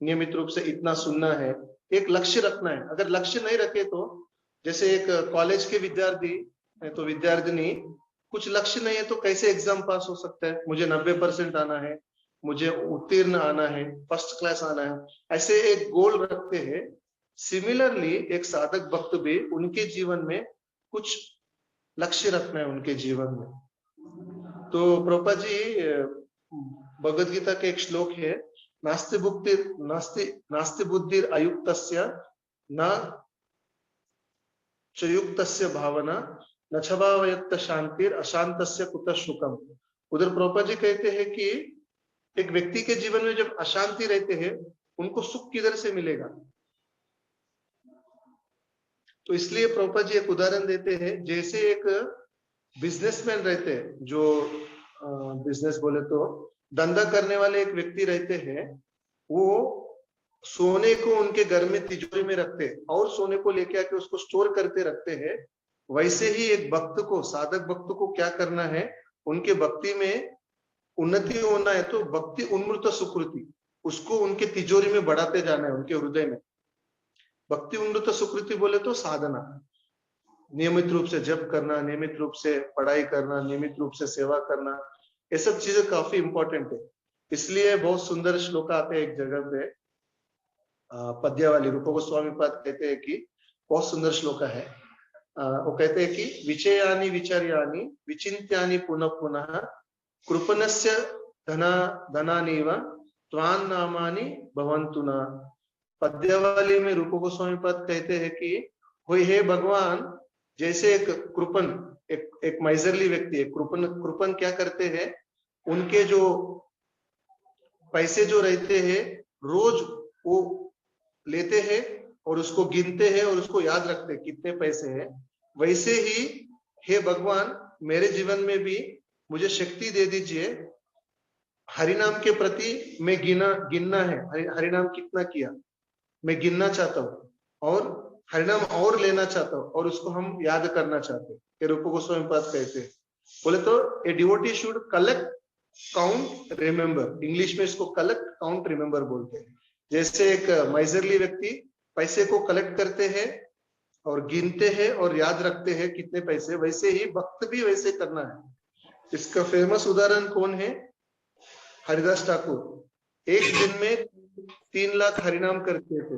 नियमित रूप से इतना सुनना है, एक लक्ष्य रखना है। अगर लक्ष्य नहीं रखे तो जैसे एक कॉलेज के विद्यार्थी है तो विद्यार्थिनी कुछ लक्ष्य नहीं है तो कैसे एग्जाम पास हो सकता है, मुझे 90% आना है, मुझे उत्तीर्ण आना है, फर्स्ट क्लास आना है, ऐसे एक गोल रखते हैं। सिमिलरली एक साधक भक्त भी उनके जीवन में कुछ लक्ष्य रखना है उनके जीवन में। तो प्रभुपाद जी भगवद गीता के एक श्लोक है, नास्ति बुद्धि नास्ति बुद्धि अयुक्तस्य न चयुक्तस्य भावना न छभावयत्त शांतिर अशांतस्य कुतः सुखम। उधर प्रभुपाद जी कहते हैं कि एक व्यक्ति के जीवन में जब अशांति रहते हैं उनको सुख किधर से मिलेगा। तो इसलिए प्रभुपाद जी एक उदाहरण देते हैं, जैसे एक बिजनेसमैन रहते हैं, जो बिजनेस बोले तो धंधा करने वाले एक व्यक्ति रहते हैं, वो सोने को उनके घर में तिजोरी में रखते हैं और सोने को लेके आके उसको स्टोर करके रखते हैं। वैसे ही एक भक्त को, साधक भक्त को क्या करना है, उनके भक्ति में उन्नति होना है तो भक्ति उन्मृत सुकृति, उसको उनके तिजोरी में बढ़ाते जाना है, उनके हृदय में। भक्ति उन्नत सुकृति बोले तो साधना, नियमित रूप से जप करना, नियमित रूप से पढ़ाई करना, नियमित रूप से सेवा करना, ये सब चीजें काफी इंपॉर्टेंट है। इसलिए बहुत सुंदर श्लोक आते हैं एक जगह पे, पद्यावली रूप गोस्वामी पाद कहते हैं कि बहुत सुंदर श्लोक है। वो कहते हैं कि विचयानि विचर्यानि विचिन्त्यानि पुनः पुनः कृपणस्य धनानीव त्वान् नामानि भवन्तु न। पद्यावली में रूप गोस्वामी पाद कहते हैं कि हे भगवान, जैसे एक कृपन, एक माइजरली व्यक्ति है, कृपन क्या करते हैं, उनके जो पैसे जो रहते हैं रोज वो लेते हैं और उसको गिनते हैं और उसको याद रखते हैं कितने पैसे हैं। वैसे ही हे भगवान, मेरे जीवन में भी मुझे शक्ति दे दीजिए, हरिनाम के प्रति मैं गिनना है, हरिनाम कितना किया मैं गिनना चाहता हूँ, और हरिनाम और लेना चाहता हूँ, और उसको हम याद करना चाहते हैं। रूप गोस्वामी पाद कहते हैं, बोले तो a devotee should collect count remember, English में इसको कलेक्ट काउंट रिमेम्बर बोलते हैं। जैसे एक माइजरली व्यक्ति पैसे को कलेक्ट करते हैं और गिनते हैं और याद रखते हैं कितने पैसे, वैसे ही भक्त भी वैसे करना है। इसका फेमस उदाहरण कौन है? हरिदास ठाकुर। एक दिन में 3 लाख हरिनाम करते थे,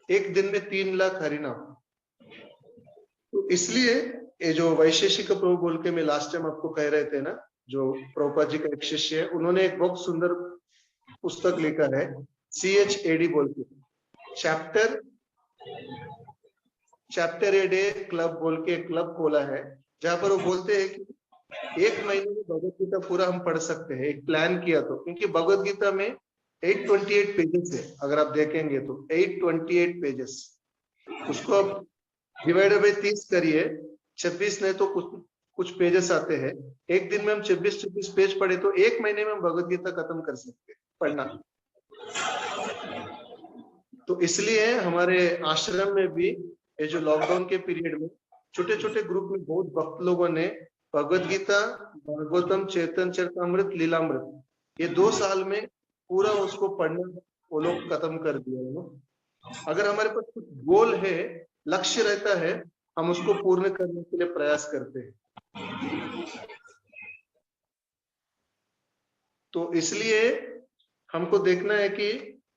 एक दिन में 3 लाख हरिनाम। तो इसलिए ये जो वैशेषिक प्रभु बोल के मैं लास्ट टाइम आपको कह रहे थे ना, जो प्रभुपाद जी का एक शिष्य है, उन्होंने एक बहुत सुंदर पुस्तक लिखा है CHAD बोल के, चैप्टर ए डे क्लब बोल के एक क्लब खोला है, जहां पर वो बोलते हैं कि 1 महीने में भगवत गीता पूरा हम पढ़ सकते हैं, एक प्लान किया तो। क्योंकि भगवत गीता में 828 पेजेस है, अगर आप देखेंगे तो 828 पेजेस, उसको आप डिवाइडेड बाई 30 करिए, 26 नहीं तो कुछ पेजेस आते हैं। एक दिन में हम 26 पेज पढ़े तो 1 महीने में हम भगवत गीता खत्म कर सकते हैं पढ़ना। तो इसलिए हमारे आश्रम में भी ये जो लॉकडाउन के पीरियड में छोटे छोटे ग्रुप में बहुत भक्त लोगों ने भगवत गीता, भागवतम, चैतन्य चरितामृत, लीलामृत, ये 2 साल में पूरा उसको पढ़ना वो लोग खत्म कर दिया है। अगर हमारे पास कुछ गोल है, लक्ष्य रहता है, हम उसको पूर्ण करने के लिए प्रयास करते हैं। तो इसलिए हमको देखना है कि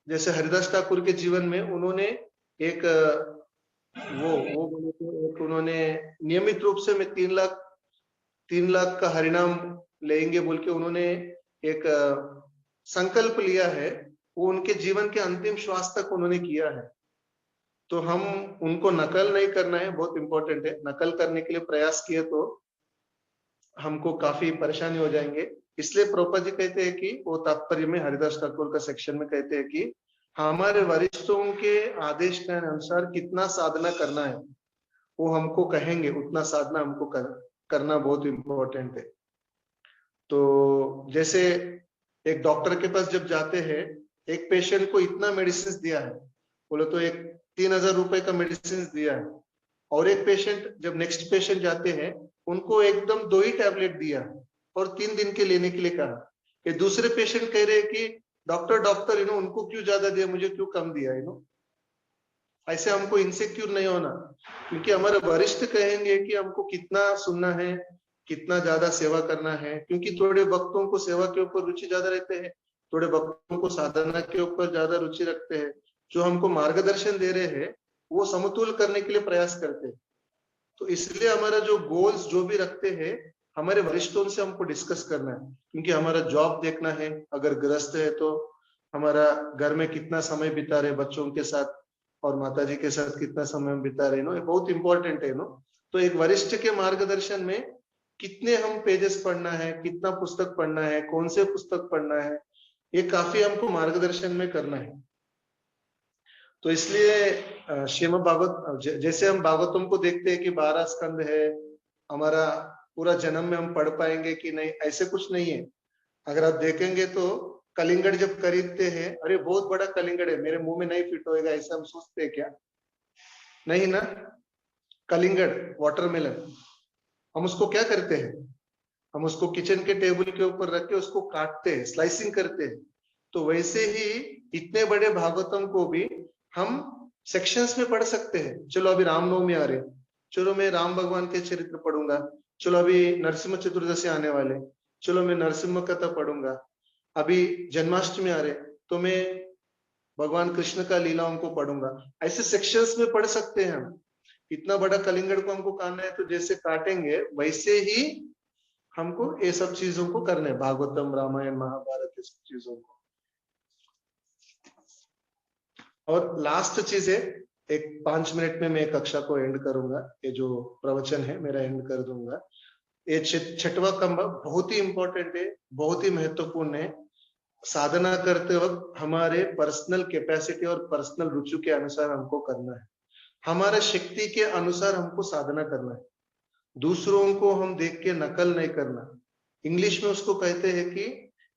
जैसे हरिदास ठाकुर के जीवन में उन्होंने एक वो बोले तो एक उन्होंने नियमित रूप से मैं 3 लाख का हरिनाम लेंगे बोल के उन्होंने एक संकल्प लिया है। वो उनके जीवन के अंतिम श्वास तक उन्होंने किया है। तो हम उनको नकल नहीं करना है, बहुत इंपॉर्टेंट है। नकल करने के लिए प्रयास किए तो हमको काफी परेशानी हो जाएंगे। इसलिए प्रभुपाद जी कहते हैं कि वो तात्पर्य में हरिदास ठाकुर का सेक्शन में कहते हैं कि हमारे वरिष्ठों के आदेश के अनुसार कितना साधना करना है वो हमको कहेंगे, उतना साधना हमको करना बहुत इंपॉर्टेंट है। तो जैसे एक डॉक्टर के पास जब जाते हैं, एक पेशेंट को इतना मेडिसिन दिया है, बोले तो एक 3000 रुपए का मेडिसिन दिया है, और एक पेशेंट जब नेक्स्ट पेशेंट जाते हैं उनको एकदम 2 ही टैबलेट दिया और 3 दिन के लेने के लिए कहा। ये दूसरे पेशेंट कह रहे हैं कि डॉक्टर उनको क्यों ज्यादा दिया, मुझे क्यों कम दिया। ऐसे हमको इनसिक्योर नहीं होना, क्योंकि हमारे वरिष्ठ कहेंगे कि हमको कितना सुनना है, कितना ज्यादा सेवा करना है। क्योंकि थोड़े भक्तों को सेवा के ऊपर रुचि ज्यादा रहते हैं, थोड़े भक्तों को साधना के ऊपर ज्यादा रुचि रखते हैं। जो हमको मार्गदर्शन दे रहे हैं वो समतुल करने के लिए प्रयास करते हैं। तो इसलिए हमारा जो गोल्स जो भी रखते हैं, हमारे वरिष्ठों से हमको डिस्कस करना है। क्योंकि हमारा जॉब देखना है, अगर गृहस्थ है तो हमारा घर में कितना समय बिता रहे बच्चों के साथ और माताजी के साथ कितना समय बिता रहे, ये बहुत इंपॉर्टेंट है। तो एक वरिष्ठ के मार्गदर्शन में कितने हम पेजेस पढ़ना है, कितना पुस्तक पढ़ना है, कौन से पुस्तक पढ़ना है, ये काफी हमको मार्गदर्शन में करना है। तो इसलिए श्रीमद् भागवत, जैसे हम भागवतम को देखते हैं कि 12 स्कंद है, हमारा पूरा जन्म में हम पढ़ पाएंगे कि नहीं, ऐसे कुछ नहीं है। अगर आप देखेंगे तो कलिंगड़ जब खरीदते हैं, अरे बहुत बड़ा कलिंगड़ है, मेरे मुंह में नहीं फिट होएगा, ऐसा हम सोचते हैं क्या? नहीं ना। कलिंगड़, वाटरमेलन, हम उसको क्या करते हैं, हम उसको किचन के टेबल के ऊपर रख के उसको काटते हैं, स्लाइसिंग करते हैं। तो वैसे ही इतने बड़े भागवतम को भी हम सेक्शंस में पढ़ सकते हैं। चलो अभी रामनवमी आ रहे, चलो मैं राम भगवान के चरित्र पढ़ूंगा। चलो अभी नरसिम्हा चतुर्दशी आने वाले, चलो मैं नरसिम्हा कथा पढ़ूंगा। अभी जन्माष्टमी आ रहे तो मैं भगवान कृष्ण का लीलाओं को पढ़ूंगा। ऐसे सेक्शंस में पढ़ सकते हैं हम। इतना बड़ा कलिंगड़ को हमको काटना है तो जैसे काटेंगे वैसे ही हमको ये सब चीजों को करना है, भागवतम, रामायण, महाभारत, ये सब चीजों को। और लास्ट चीज है, एक 5 मिनट में मैं कक्षा को एंड करूंगा, ये जो प्रवचन है मेरा एंड कर दूंगा। ये 6वां खंभा बहुत ही इंपॉर्टेंट है, बहुत ही महत्वपूर्ण है। साधना करते वक्त हमारे पर्सनल कैपेसिटी और पर्सनल रुचि के अनुसार हमको करना है, हमारा शक्ति के अनुसार हमको साधना करना है। दूसरों को हम देख के नकल नहीं करना। इंग्लिश में उसको कहते हैं कि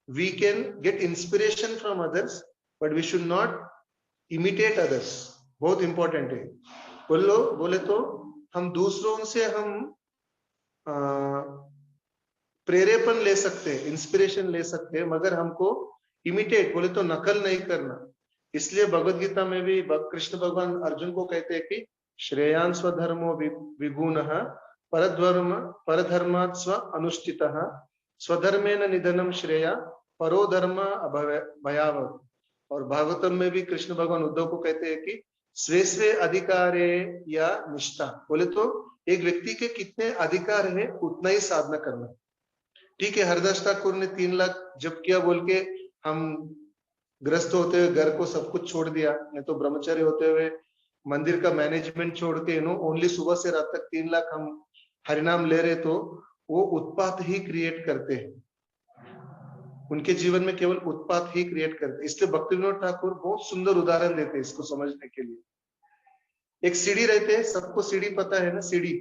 we can get inspiration from others but we should not imitate others. बहुत इंपॉर्टेंट है। बोले तो हम दूसरों से हम प्रेरेपण ले सकते हैं, इंस्पिरेशन ले सकते हैं, मगर हमको इमिटेट बोले तो नकल नहीं करना। इसलिए भगवत गीता में भी कृष्ण भगवान अर्जुन को कहते हैं कि श्रेयान् स्वधर्मो विगुणः परधर्मात् स्व अनुष्ठितः स्वधर्मेन निधनम श्रेया परो धर्म भयावह। और भागवतम में भी कृष्ण भगवान उद्धव को कहते हैं कि स्वे स्वे अधिकारे या निष्ठा, बोले तो एक व्यक्ति के कितने अधिकार है उतना ही साधना करना। ठीक है, हरदास ठाकुर ने 3 लाख जप किया बोल के हम ग्रस्त होते हुए घर को सब कुछ छोड़ दिया, नहीं तो ब्रह्मचारी होते हुए मंदिर का मैनेजमेंट छोड़ के ओनली सुबह से रात तक 3 लाख हम हरिनाम ले रहे, तो वो उत्पात ही क्रिएट करते हैं, उनके जीवन में केवल उत्पात ही क्रिएट करते हैं। इसलिए भक्तिविनोद ठाकुर बहुत सुंदर उदाहरण देते हैं इसको समझने के लिए। एक सीढ़ी रहते हैं, सबको सीढ़ी पता है ना, सीढ़ी,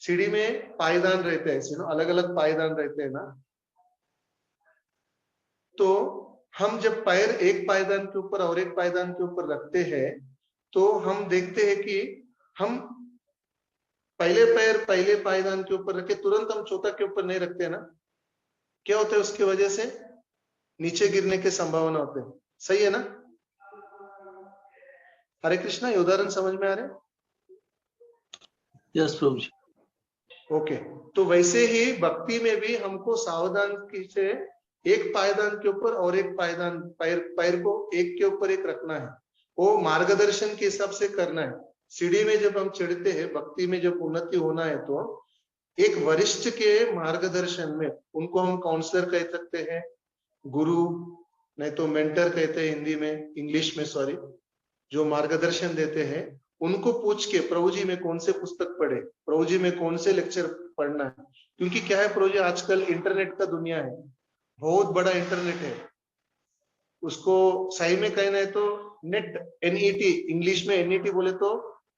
सीढ़ी में पायदान रहते हैं, अलग अलग पायदान रहते हैं ना। तो हम जब पैर एक पायदान के ऊपर और एक पायदान के ऊपर रखते हैं तो हम देखते हैं कि हम पहले पैर पहले पायदान के ऊपर रखे तुरंत हम चौथा के ऊपर नहीं रखते ना। क्या होता है उसकी वजह से? नीचे गिरने की संभावना होते हैं, सही है ना? हरे कृष्णा, ये उदाहरण समझ में आ रहे? यस प्रभु जी। ओके, तो वैसे ही भक्ति में भी हमको सावधानी से एक पायदान के ऊपर और एक पायदान, पैर को एक के ऊपर एक रखना है, वो मार्गदर्शन के हिसाब से करना है। सीढ़ी में जब हम चढ़ते हैं, भक्ति में जब उन्नति होना है तो एक वरिष्ठ के मार्गदर्शन में, उनको हम काउंसलर कह सकते हैं, गुरु नहीं तो मेंटर कहते हैं हिंदी में, इंग्लिश में सॉरी, जो मार्गदर्शन देते हैं उनको पूछ के प्रभु जी में कौन से पुस्तक पढ़े, प्रभु जी में कौन से लेक्चर पढ़ना है। क्योंकि क्या है प्रभु जी, आजकल इंटरनेट का दुनिया है, बहुत बड़ा इंटरनेट है, उसको सही में कहना है तो नेट, NET, इंग्लिश में NET बोले तो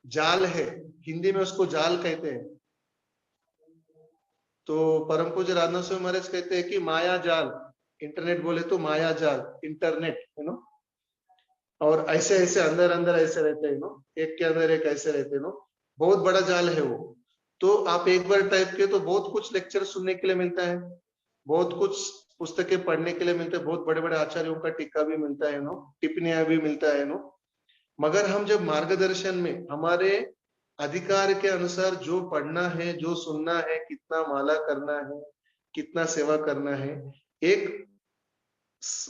जाल है, हिंदी में उसको जाल कहते हैं। तो परम पूज्य राधा स्वामी महाराज कहते हैं कि माया जाल, इंटरनेट बोले तो माया जाल, इंटरनेट, और ऐसे ऐसे अंदर अंदर ऐसे रहते हैं, एक के अंदर एक ऐसे रहते हैं, बहुत बड़ा जाल है वो। तो आप एक बार टाइप किए तो बहुत कुछ लेक्चर सुनने के लिए मिलता है, बहुत कुछ पुस्तकें पढ़ने के लिए मिलते हैं, बहुत बड़े बड़े आचार्यों का टीका भी मिलता है, टिप्पणियां भी मिलता है। मगर हम जब मार्गदर्शन में हमारे अधिकार के अनुसार जो पढ़ना है, जो सुनना है, कितना माला करना है, कितना सेवा करना है, एक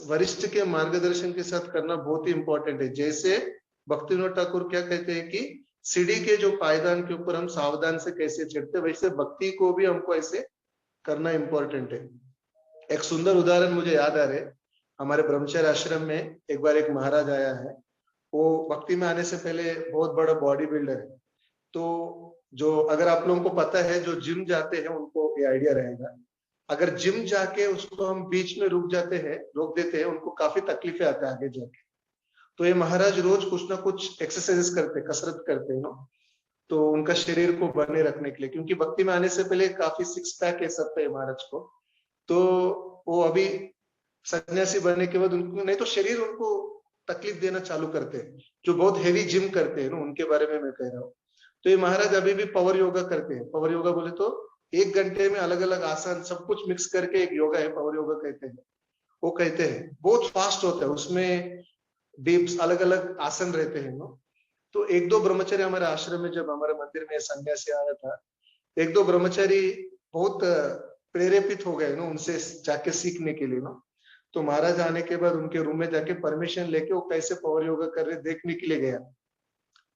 वरिष्ठ के मार्गदर्शन के साथ करना बहुत ही इंपॉर्टेंट है। जैसे भक्तिविनोद ठाकुर क्या कहते हैं कि सीढ़ी के जो पायदान के ऊपर हम सावधान से कैसे चढ़ते, वैसे भक्ति को भी हमको ऐसे करना इंपॉर्टेंट है। एक सुंदर उदाहरण मुझे याद आ रहे, हमारे ब्रह्मचर्य आश्रम में एक बार एक महाराज आया है, वो भक्ति में आने से पहले बहुत बड़ा बॉडी बिल्डर है। तो जो अगर आप लोगों को पता है, जो जिम जाते हैं उनको ये आइडिया रहेगा, अगर जिम जाके उसको हम बीच में रोक देते हैं, उनको काफी तकलीफें आते हैं आगे जाके। तो ये महाराज रोज कुछ ना कुछ एक्सरसाइज करते, कसरत करते हैं तो उनका शरीर को बने रखने के लिए, क्योंकि भक्ति में आने से पहले काफी 6 पैक है सब पे महाराज को। तो वो अभी सन्यासी बनने के बाद उनको नहीं तो शरीर उनको तकलीफ देना चालू करते हैं, जो बहुत हेवी जिम करते हैं उनके बारे में मैं कह रहा हूँ। तो ये महाराज अभी भी पावर योगा करते हैं। पावर योगा बोले तो 1 घंटे में अलग अलग आसन सब कुछ मिक्स करके एक योगा है, पावर योगा कहते हैं। वो कहते हैं बहुत फास्ट होता है, उसमें डीप्स अलग अलग आसन रहते हैं। तो 1-2 ब्रह्मचारी हमारे आश्रम में, जब हमारे मंदिर में सन्यासी आया था, 1-2 ब्रह्मचारी बहुत प्रेरित हो गए उनसे जाके सीखने के लिए। तो महाराज आने के बाद उनके रूम में जाके परमिशन लेके वो कैसे पावर योगा कर रहे देखने के लिए गया।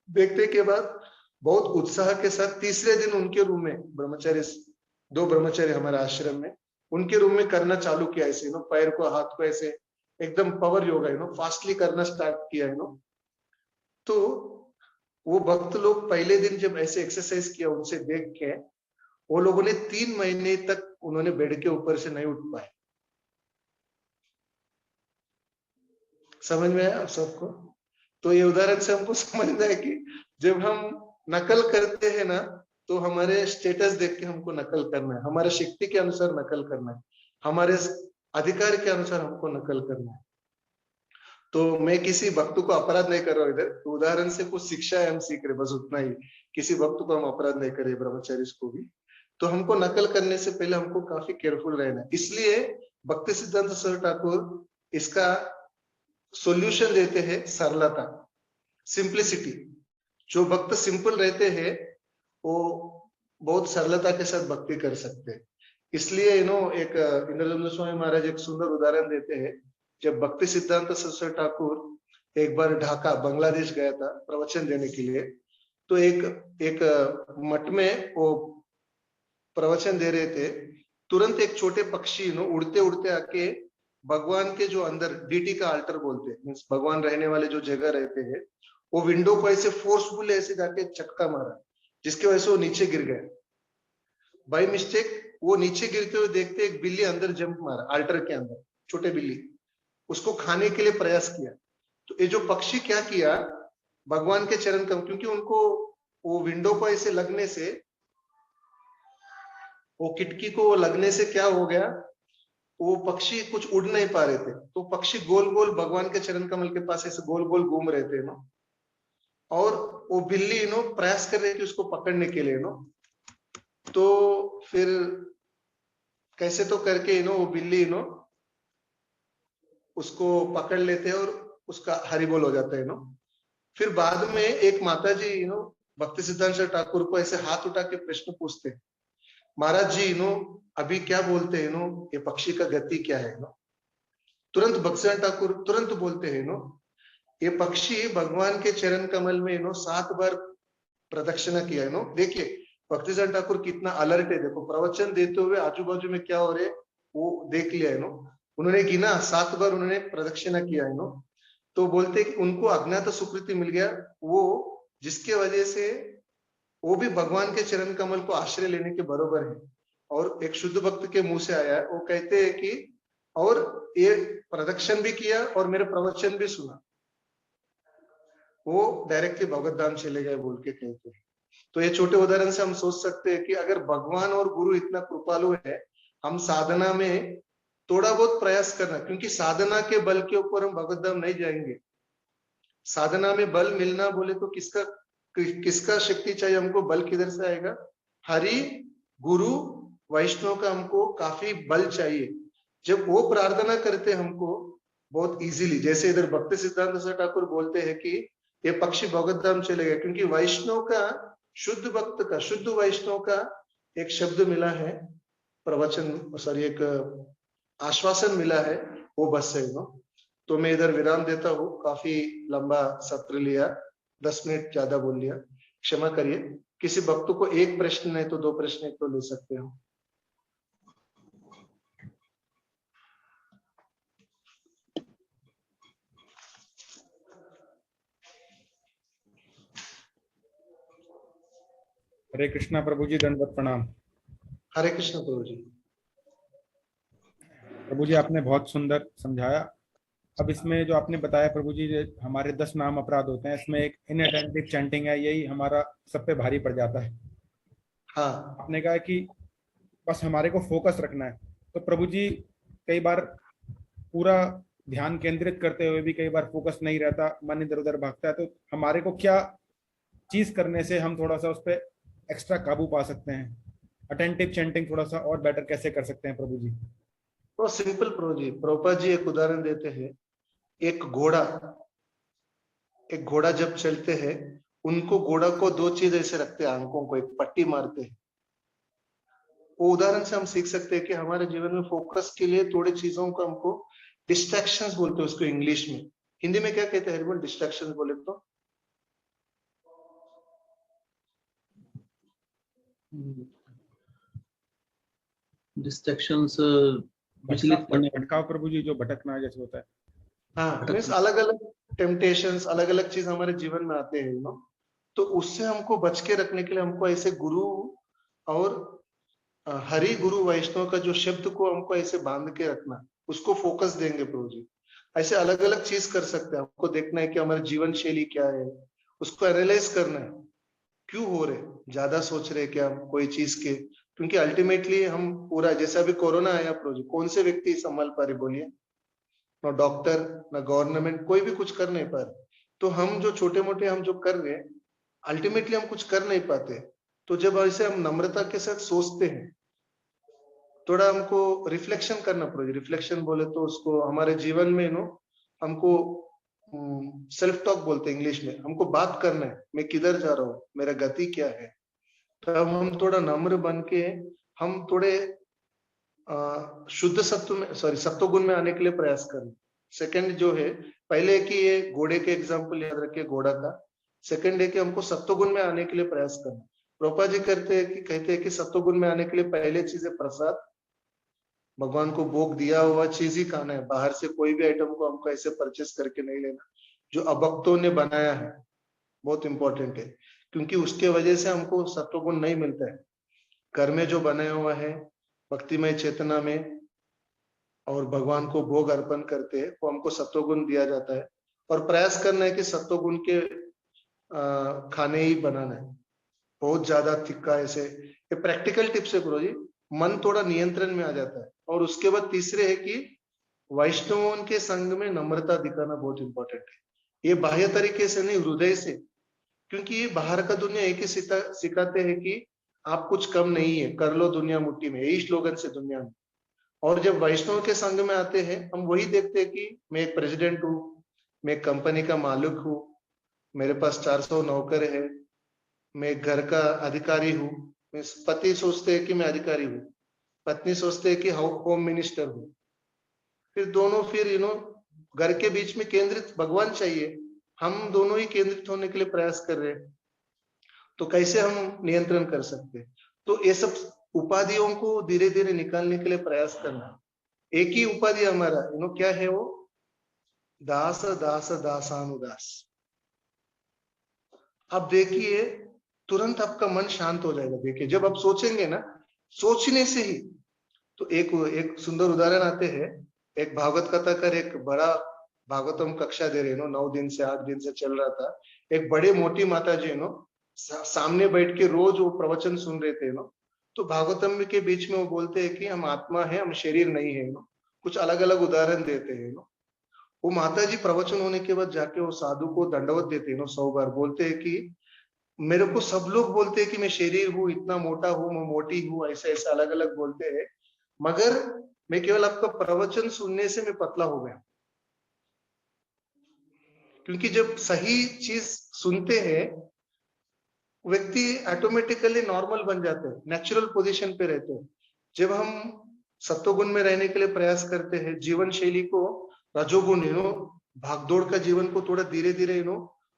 देखने के बाद बहुत उत्साह के साथ तीसरे दिन उनके रूम में ब्रह्मचारी, 2 ब्रह्मचारी हमारे आश्रम में, उनके रूम में करना चालू किया ऐसे पैर को हाथ को ऐसे एकदम पावर योगा फास्टली करना स्टार्ट किया तो वो भक्त लोग पहले दिन जब ऐसे एक्सरसाइज किया उनसे देख के, वो लोगों ने 3 महीने तक उन्होंने बेड के ऊपर से नहीं उठ पाए। समझ में आया आप सबको? तो ये उदाहरण से हमको समझना है कि जब हम नकल करते हैं ना, तो हमारे स्टेटस देख के हमको नकल करना है, हमारे शक्ति के अनुसार नकल करना है, हमारे अधिकार के अनुसार हमको नकल करना है। तो मैं किसी भक्त को अपराध नहीं कर रहा हूँ इधर, तो उदाहरण से कुछ शिक्षा है हम सीख रहे, बस उतना ही। किसी भक्त को हम अपराध नहीं कर रहे, ब्रह्मचारी को भी। तो हमको नकल करने से पहले हमको काफी केयरफुल रहना है। इसलिए भक्ति सिद्धांत सरस्वती ठाकुर इसका सॉल्यूशन देते हैं, सरलता, सिंप्लिसिटी। जो भक्त सिंपल रहते हैं वो बहुत सरलता के साथ भक्ति कर सकते हैं। इसलिए एक इंद्रजम्न स्वामी महाराज एक सुंदर उदाहरण देते हैं। जब भक्ति सिद्धांत सरस्वती ठाकुर एक बार ढाका बांग्लादेश गया था प्रवचन देने के लिए, तो एक मठ में वो प्रवचन दे रहे थे। तुरंत एक छोटे पक्षी उड़ते उड़ते आके भगवान के जो अंदर डीटी का अल्टर बोलते हैं, मीन्स भगवान रहने वाले जो जगह रहते हैं, वो विंडो को ऐसे फोर्सफुल ऐसे जाके चटका मारा, जिसकी वजह से वो नीचे गिर गए। बाय मिस्टेक वो नीचे गिरते हुए देखते एक बिल्ली अंदर जंप मारा अल्टर के अंदर, छोटे बिल्ली उसको खाने के लिए प्रयास किया। तो ये जो पक्षी क्या किया, भगवान के चरण कम, क्योंकि उनको वो विंडो को ऐसे लगने से, वो खिड़की को लगने से क्या हो गया, वो पक्षी कुछ उड़ नहीं पा रहे थे। तो पक्षी गोल गोल भगवान के चरण कमल के पास ऐसे गोल गोल घूम रहे थे और वो बिल्ली प्रयास कर रही थी उसको पकड़ने के लिए तो फिर कैसे तो करके वो बिल्ली उसको पकड़ लेते हैं और उसका हरि बोल हो जाता है फिर बाद में एक माता जी भक्ति सिद्धांत ठाकुर को ऐसे हाथ उठा के प्रश्न पूछते, महाराज जी अभी क्या बोलते हैं ये पक्षी का गति क्या है तुरंत भक्ति सिद्धांत ठाकुर तुरंत बोलते हैं ये पक्षी भगवान के चरण कमल में 7 बार प्रदक्षिणा किया है देखिए भक्ति सिद्धांत ठाकुर कितना अलर्ट है, देखो प्रवचन देते हुए आजू बाजू में क्या हो रहे वो देख लिया है उन्होंने गिना 7 बार उन्होंने प्रदक्षिणा किया है तो बोलते कि उनको अज्ञात सुकृति मिल गया, वो जिसके वजह से वो भी भगवान के चरण कमल को आश्रय लेने के बराबर है। और एक शुद्ध भक्त के मुंह से आया, वो कहते हैं कि और ये प्रदक्षिण भी किया और मेरे प्रवचन भी सुना, वो डायरेक्टली भगवत धाम चले गए बोल के कहते हैं। तो ये छोटे उदाहरण से हम सोच सकते हैं कि अगर भगवान और गुरु इतना कृपालु है, हम साधना में थोड़ा बहुत प्रयास करना, क्योंकि साधना के बल के ऊपर हम भगवत धाम नहीं जाएंगे। साधना में बल मिलना बोले तो किसका शक्ति चाहिए हमको, बल किधर से आएगा, हरि गुरु वैष्णव का हमको काफी बल चाहिए। जब वो प्रार्थना करते हमको बहुत इजीली, जैसे इधर भक्ति सिद्धांत ठाकुर बोलते हैं कि ये पक्षी भगवत धाम चले गए, क्योंकि वैष्णव का, शुद्ध भक्त का, शुद्ध वैष्णव का एक शब्द मिला है, प्रवचन सॉरी एक आश्वासन मिला है, वो बस है तो मैं इधर विराम देता हूँ। काफी लंबा सत्र लिया, 10 मिनट ज्यादा बोल लिया, क्षमा करिए। किसी भक्त को एक प्रश्न नहीं तो 2 प्रश्न तो ले सकते हो। हरे कृष्णा प्रभु जी, दंडवत प्रणाम। हरे कृष्ण प्रभु जी। प्रभु जी आपने बहुत सुंदर समझाया। अब इसमें जो आपने बताया प्रभु जी, हमारे 10 नाम अपराध होते हैं, इसमें एक इनअटेंटिव चैंटिंग है, यही हमारा सब पे भारी पड़ जाता है। हाँ, आपने कहा कि बस हमारे को फोकस रखना है, तो प्रभु जी कई बार पूरा ध्यान केंद्रित करते हुए भी कई बार फोकस नहीं रहता, मन इधर उधर भागता है, तो हमारे को क्या चीज करने से हम थोड़ा सा उस पर एक्स्ट्रा काबू पा सकते हैं? अटेंटिव चैंटिंग थोड़ा सा और बेटर कैसे कर सकते हैं प्रभु जी? तो सिंपल प्रभु जी, प्रभुपाद जी एक उदाहरण देते हैं। एक घोड़ा जब चलते हैं, उनको घोड़ा को 2 चीज ऐसे रखते हैं, आंखों को एक पट्टी मारते हैं। वो उदाहरण से हम सीख सकते हैं कि हमारे जीवन में फोकस के लिए थोड़ी चीजों को हमको डिस्ट्रैक्शंस बोलते हैं उसको इंग्लिश में, हिंदी में क्या कहते हैं हरिबोल, डिस्ट्रैक्शंस बोले तो? डिस्ट्रैक्शंस विचलित करने, भटकाव प्रभु जी, जो भटकना जैसे होता है। हाँ, मीन्स अलग अलग टेम्पटेशंस, अलग अलग चीज हमारे जीवन में आते हैं तो उससे हमको बच के रखने के लिए हमको ऐसे गुरु और हरि गुरु वैष्णव का जो शब्द को हमको ऐसे बांध के रखना, उसको फोकस देंगे प्रभु जी। ऐसे अलग अलग चीज कर सकते हैं। हमको देखना है कि हमारी जीवन शैली क्या है, उसको एनालाइज करना है, क्यों हो रहे, ज्यादा सोच रहे क्या हम कोई चीज के, क्योंकि अल्टीमेटली हम पूरा, जैसे अभी कोरोना आया प्रभु जी, कौन से व्यक्ति संभाल पा रहे बोलिए? ना डॉक्टर, ना गवर्नमेंट, कोई भी कुछ कर नहीं पा रहे। तो हम जो छोटे मोटे हम जो कर रहे हैं, अल्टीमेटली हम कुछ कर नहीं पाते। तो जब ऐसे हम नम्रता के साथ सोचते हैं, थोड़ा हमको रिफ्लेक्शन करना पड़ेगा। रिफ्लेक्शन बोले तो उसको हमारे जीवन में हमको सेल्फ टॉक बोलते हैं इंग्लिश में, हमको बात करना है, मैं किधर जा रहा हूँ, मेरा गति क्या है। तब हम थोड़ा नम्र बन के हम थोड़े शुद्ध सत्व में, सॉरी, सत्वगुण में आने के लिए प्रयास करें। सेकंड जो है, पहले कि ये घोड़े के एग्जाम्पल याद रखिए, घोड़ा का। सेकंड है कि हमको सत्वगुण में आने के लिए प्रयास करना। प्रभुपाद जी कहते हैं कि सत्वगुण में आने के लिए पहले चीज है प्रसाद, भगवान को भोग दिया हुआ चीज ही खाना है। बाहर से कोई भी आइटम को हमको ऐसे परचेस करके नहीं लेना, जो अभक्तों ने बनाया है, बहुत इंपॉर्टेंट है, क्योंकि उसके वजह से हमको सत्वगुण नहीं मिलता है। घर में जो बनाया हुआ है भक्तिमय चेतना में और भगवान को भोग अर्पण करते हैं, वो हमको सत्वगुण दिया जाता है। और प्रयास करना है कि सत्वगुण के खाने ही बनाना है, बहुत ज्यादा तिक्का ऐसे। ये प्रैक्टिकल टिप्स है गुरु जी, मन थोड़ा नियंत्रण में आ जाता है। और उसके बाद तीसरे है कि वैष्णवों के संग में नम्रता दिखाना बहुत इंपॉर्टेंट है। ये बाह्य तरीके से नहीं, हृदय से, क्योंकि ये बाहर का दुनिया एक ही सिखाते हैं कि आप कुछ कम नहीं है, कर लो दुनिया मुट्ठी में, यही स्लोगन से दुनिया में। और जब वैष्णव के संग में आते हैं, हम वही देखते हैं कि मैं एक प्रेसिडेंट हूँ, मैं एक कंपनी का मालिक हूँ, मेरे पास 400 नौकर है, मैं घर का अधिकारी हूँ। पति सोचते हैं कि मैं अधिकारी हूँ, पत्नी सोचते हैं कि होम मिनिस्टर हूँ। फिर दोनों घर के बीच में केंद्रित भगवान चाहिए, हम दोनों ही केंद्रित होने के लिए प्रयास कर रहे हैं। तो कैसे हम नियंत्रण कर सकते हैं? तो ये सब उपाधियों को धीरे धीरे निकालने के लिए प्रयास करना। एक ही उपाधि हमारा क्या है, वो दास दास दासानुदास। अब देखिए, तुरंत आपका मन शांत हो जाएगा। देखिए, जब आप सोचेंगे ना, सोचने से ही, तो एक सुंदर उदाहरण आते हैं। एक भागवत कथा कर, एक बड़ा भागवतम कक्षा दे रहे 9 दिन से 8 दिन से चल रहा था। एक बड़े मोटी माता जी सामने बैठ के रोज वो प्रवचन सुन रहे थे। तो भागवतम के बीच में वो बोलते हैं कि हम आत्मा है, हम शरीर नहीं है। कुछ अलग अलग उदाहरण देते हैं। वो माता जी प्रवचन होने के बाद जाके वो साधु को दंडवत देते हैं 100 बार। बोलते हैं कि मेरे को सब लोग बोलते हैं कि मैं शरीर हूँ, इतना मोटा हूँ, मैं मोटी हूँ, ऐसा ऐसा अलग अलग बोलते हैं, मगर मैं केवल आपका प्रवचन सुनने से मैं पतला हो गया। क्योंकि जब सही चीज सुनते हैं, व्यक्ति ऑटोमेटिकली नॉर्मल बन जाते हैं, नेचुरल पोजीशन पे रहते हैं। जब हम सत्वगुण में रहने के लिए प्रयास करते हैं, जीवन शैली को रजोगुण भागदौड़ का जीवन को थोड़ा धीरे धीरे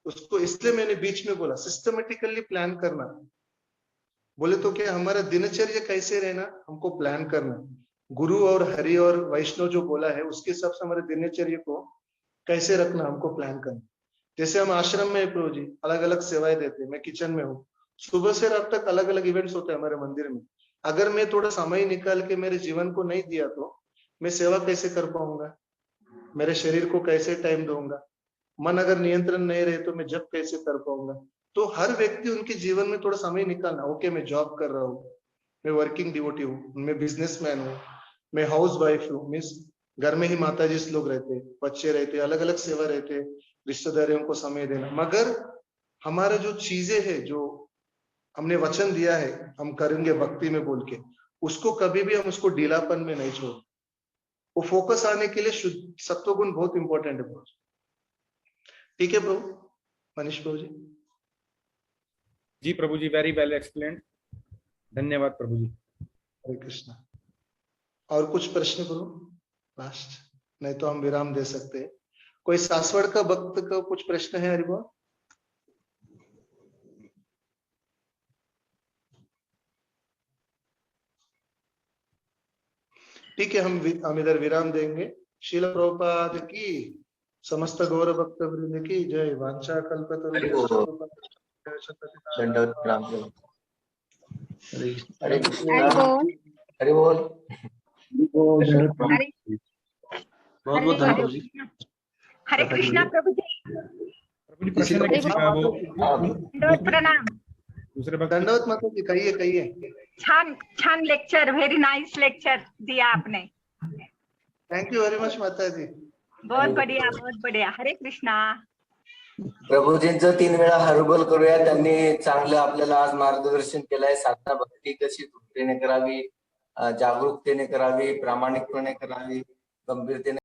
उसको, इसलिए मैंने बीच में बोला सिस्टमेटिकली प्लान करना। बोले तो क्या, हमारा दिनचर्या कैसे रहना हमको प्लान करना। गुरु और हरि और वैष्णव जो बोला है उसके हिसाब से हमारे दिनचर्या को कैसे रखना हमको प्लान करना। जैसे हम आश्रम में प्रभु जी अलग अलग सेवाएं देते हैं, मैं किचन में हूँ, सुबह से रात तक अलग अलग इवेंट्स होते हैं हमारे मंदिर में। अगर मैं थोड़ा समय निकाल के मेरे जीवन को नहीं दिया तो मैं सेवा कैसे कर पाऊंगा, मेरे शरीर को कैसे टाइम दूंगा, मन अगर नियंत्रण नहीं रहे तो मैं जब कैसे कर पाऊंगा। तो हर व्यक्ति उनके जीवन में थोड़ा समय निकालना। ओके, मैं जॉब कर रहा हूँ, मैं वर्किंग डिवोटी हूँ, मैं बिजनेसमैन हूँ, मैं हाउस वाइफ हूँ, मीन्स घर में ही माता जी लोग रहते, बच्चे रहते, अलग अलग सेवा रहते, रिश्तेदारियों को समय देना। मगर हमारा जो चीजें है, जो हमने वचन दिया है हम करेंगे भक्ति में बोल के, उसको कभी भी हम उसको ढीलापन में नहीं छोड़। वो फोकस आने के लिए शुद्ध सत्वगुण बहुत इंपॉर्टेंट है प्रभु। ठीक है प्रभु, मनीष प्रभु जी। जी प्रभु जी, वेरी वेल एक्सप्लेन्ड, धन्यवाद प्रभु जी। हरे कृष्णा। और कुछ प्रश्न प्रभु लास्ट, नहीं तो हम विराम दे सकते हैं। कोई सासवड़ का भक्त का कुछ प्रश्न है हरिभा? ठीक है, हम इधर विराम देंगे। श्रील प्रभुपाद की, समस्त गौर भक्त वृंद की जय। वांछा कल्पतरुभ्यश्च दंडवत प्रणाम प्रभु। हरे हरे हरि कृष्णा। बोल। हरि बोल। हरि बहुत बहुत धन्यवाद प्रभु जी। हरे कृष्णा प्रभु जी। प्रभु जी प्रश्न हरि किसी का वो दंडवत प्रणाम। दूसरे भक्त दंडवत माता जी, कहिए कहिए। छान छान लेक्चर, व्हेरी नाइस लेक्चर दिया आपने। थैंक यू वेरी मच माता जी। बहुत बढ़िया, बहुत बढ़िया। हरे कृष्णा। प्रभूजींचं 3 वेळा हरबोल करूया। त्यांनी चांगलं आपल्याला आज मार्गदर्शन केलंय। साधना भक्ती कशी दृष्टीने करावी, जागरूकतेने करावी, प्रामाणिकपणे करावी, गंभीरतेने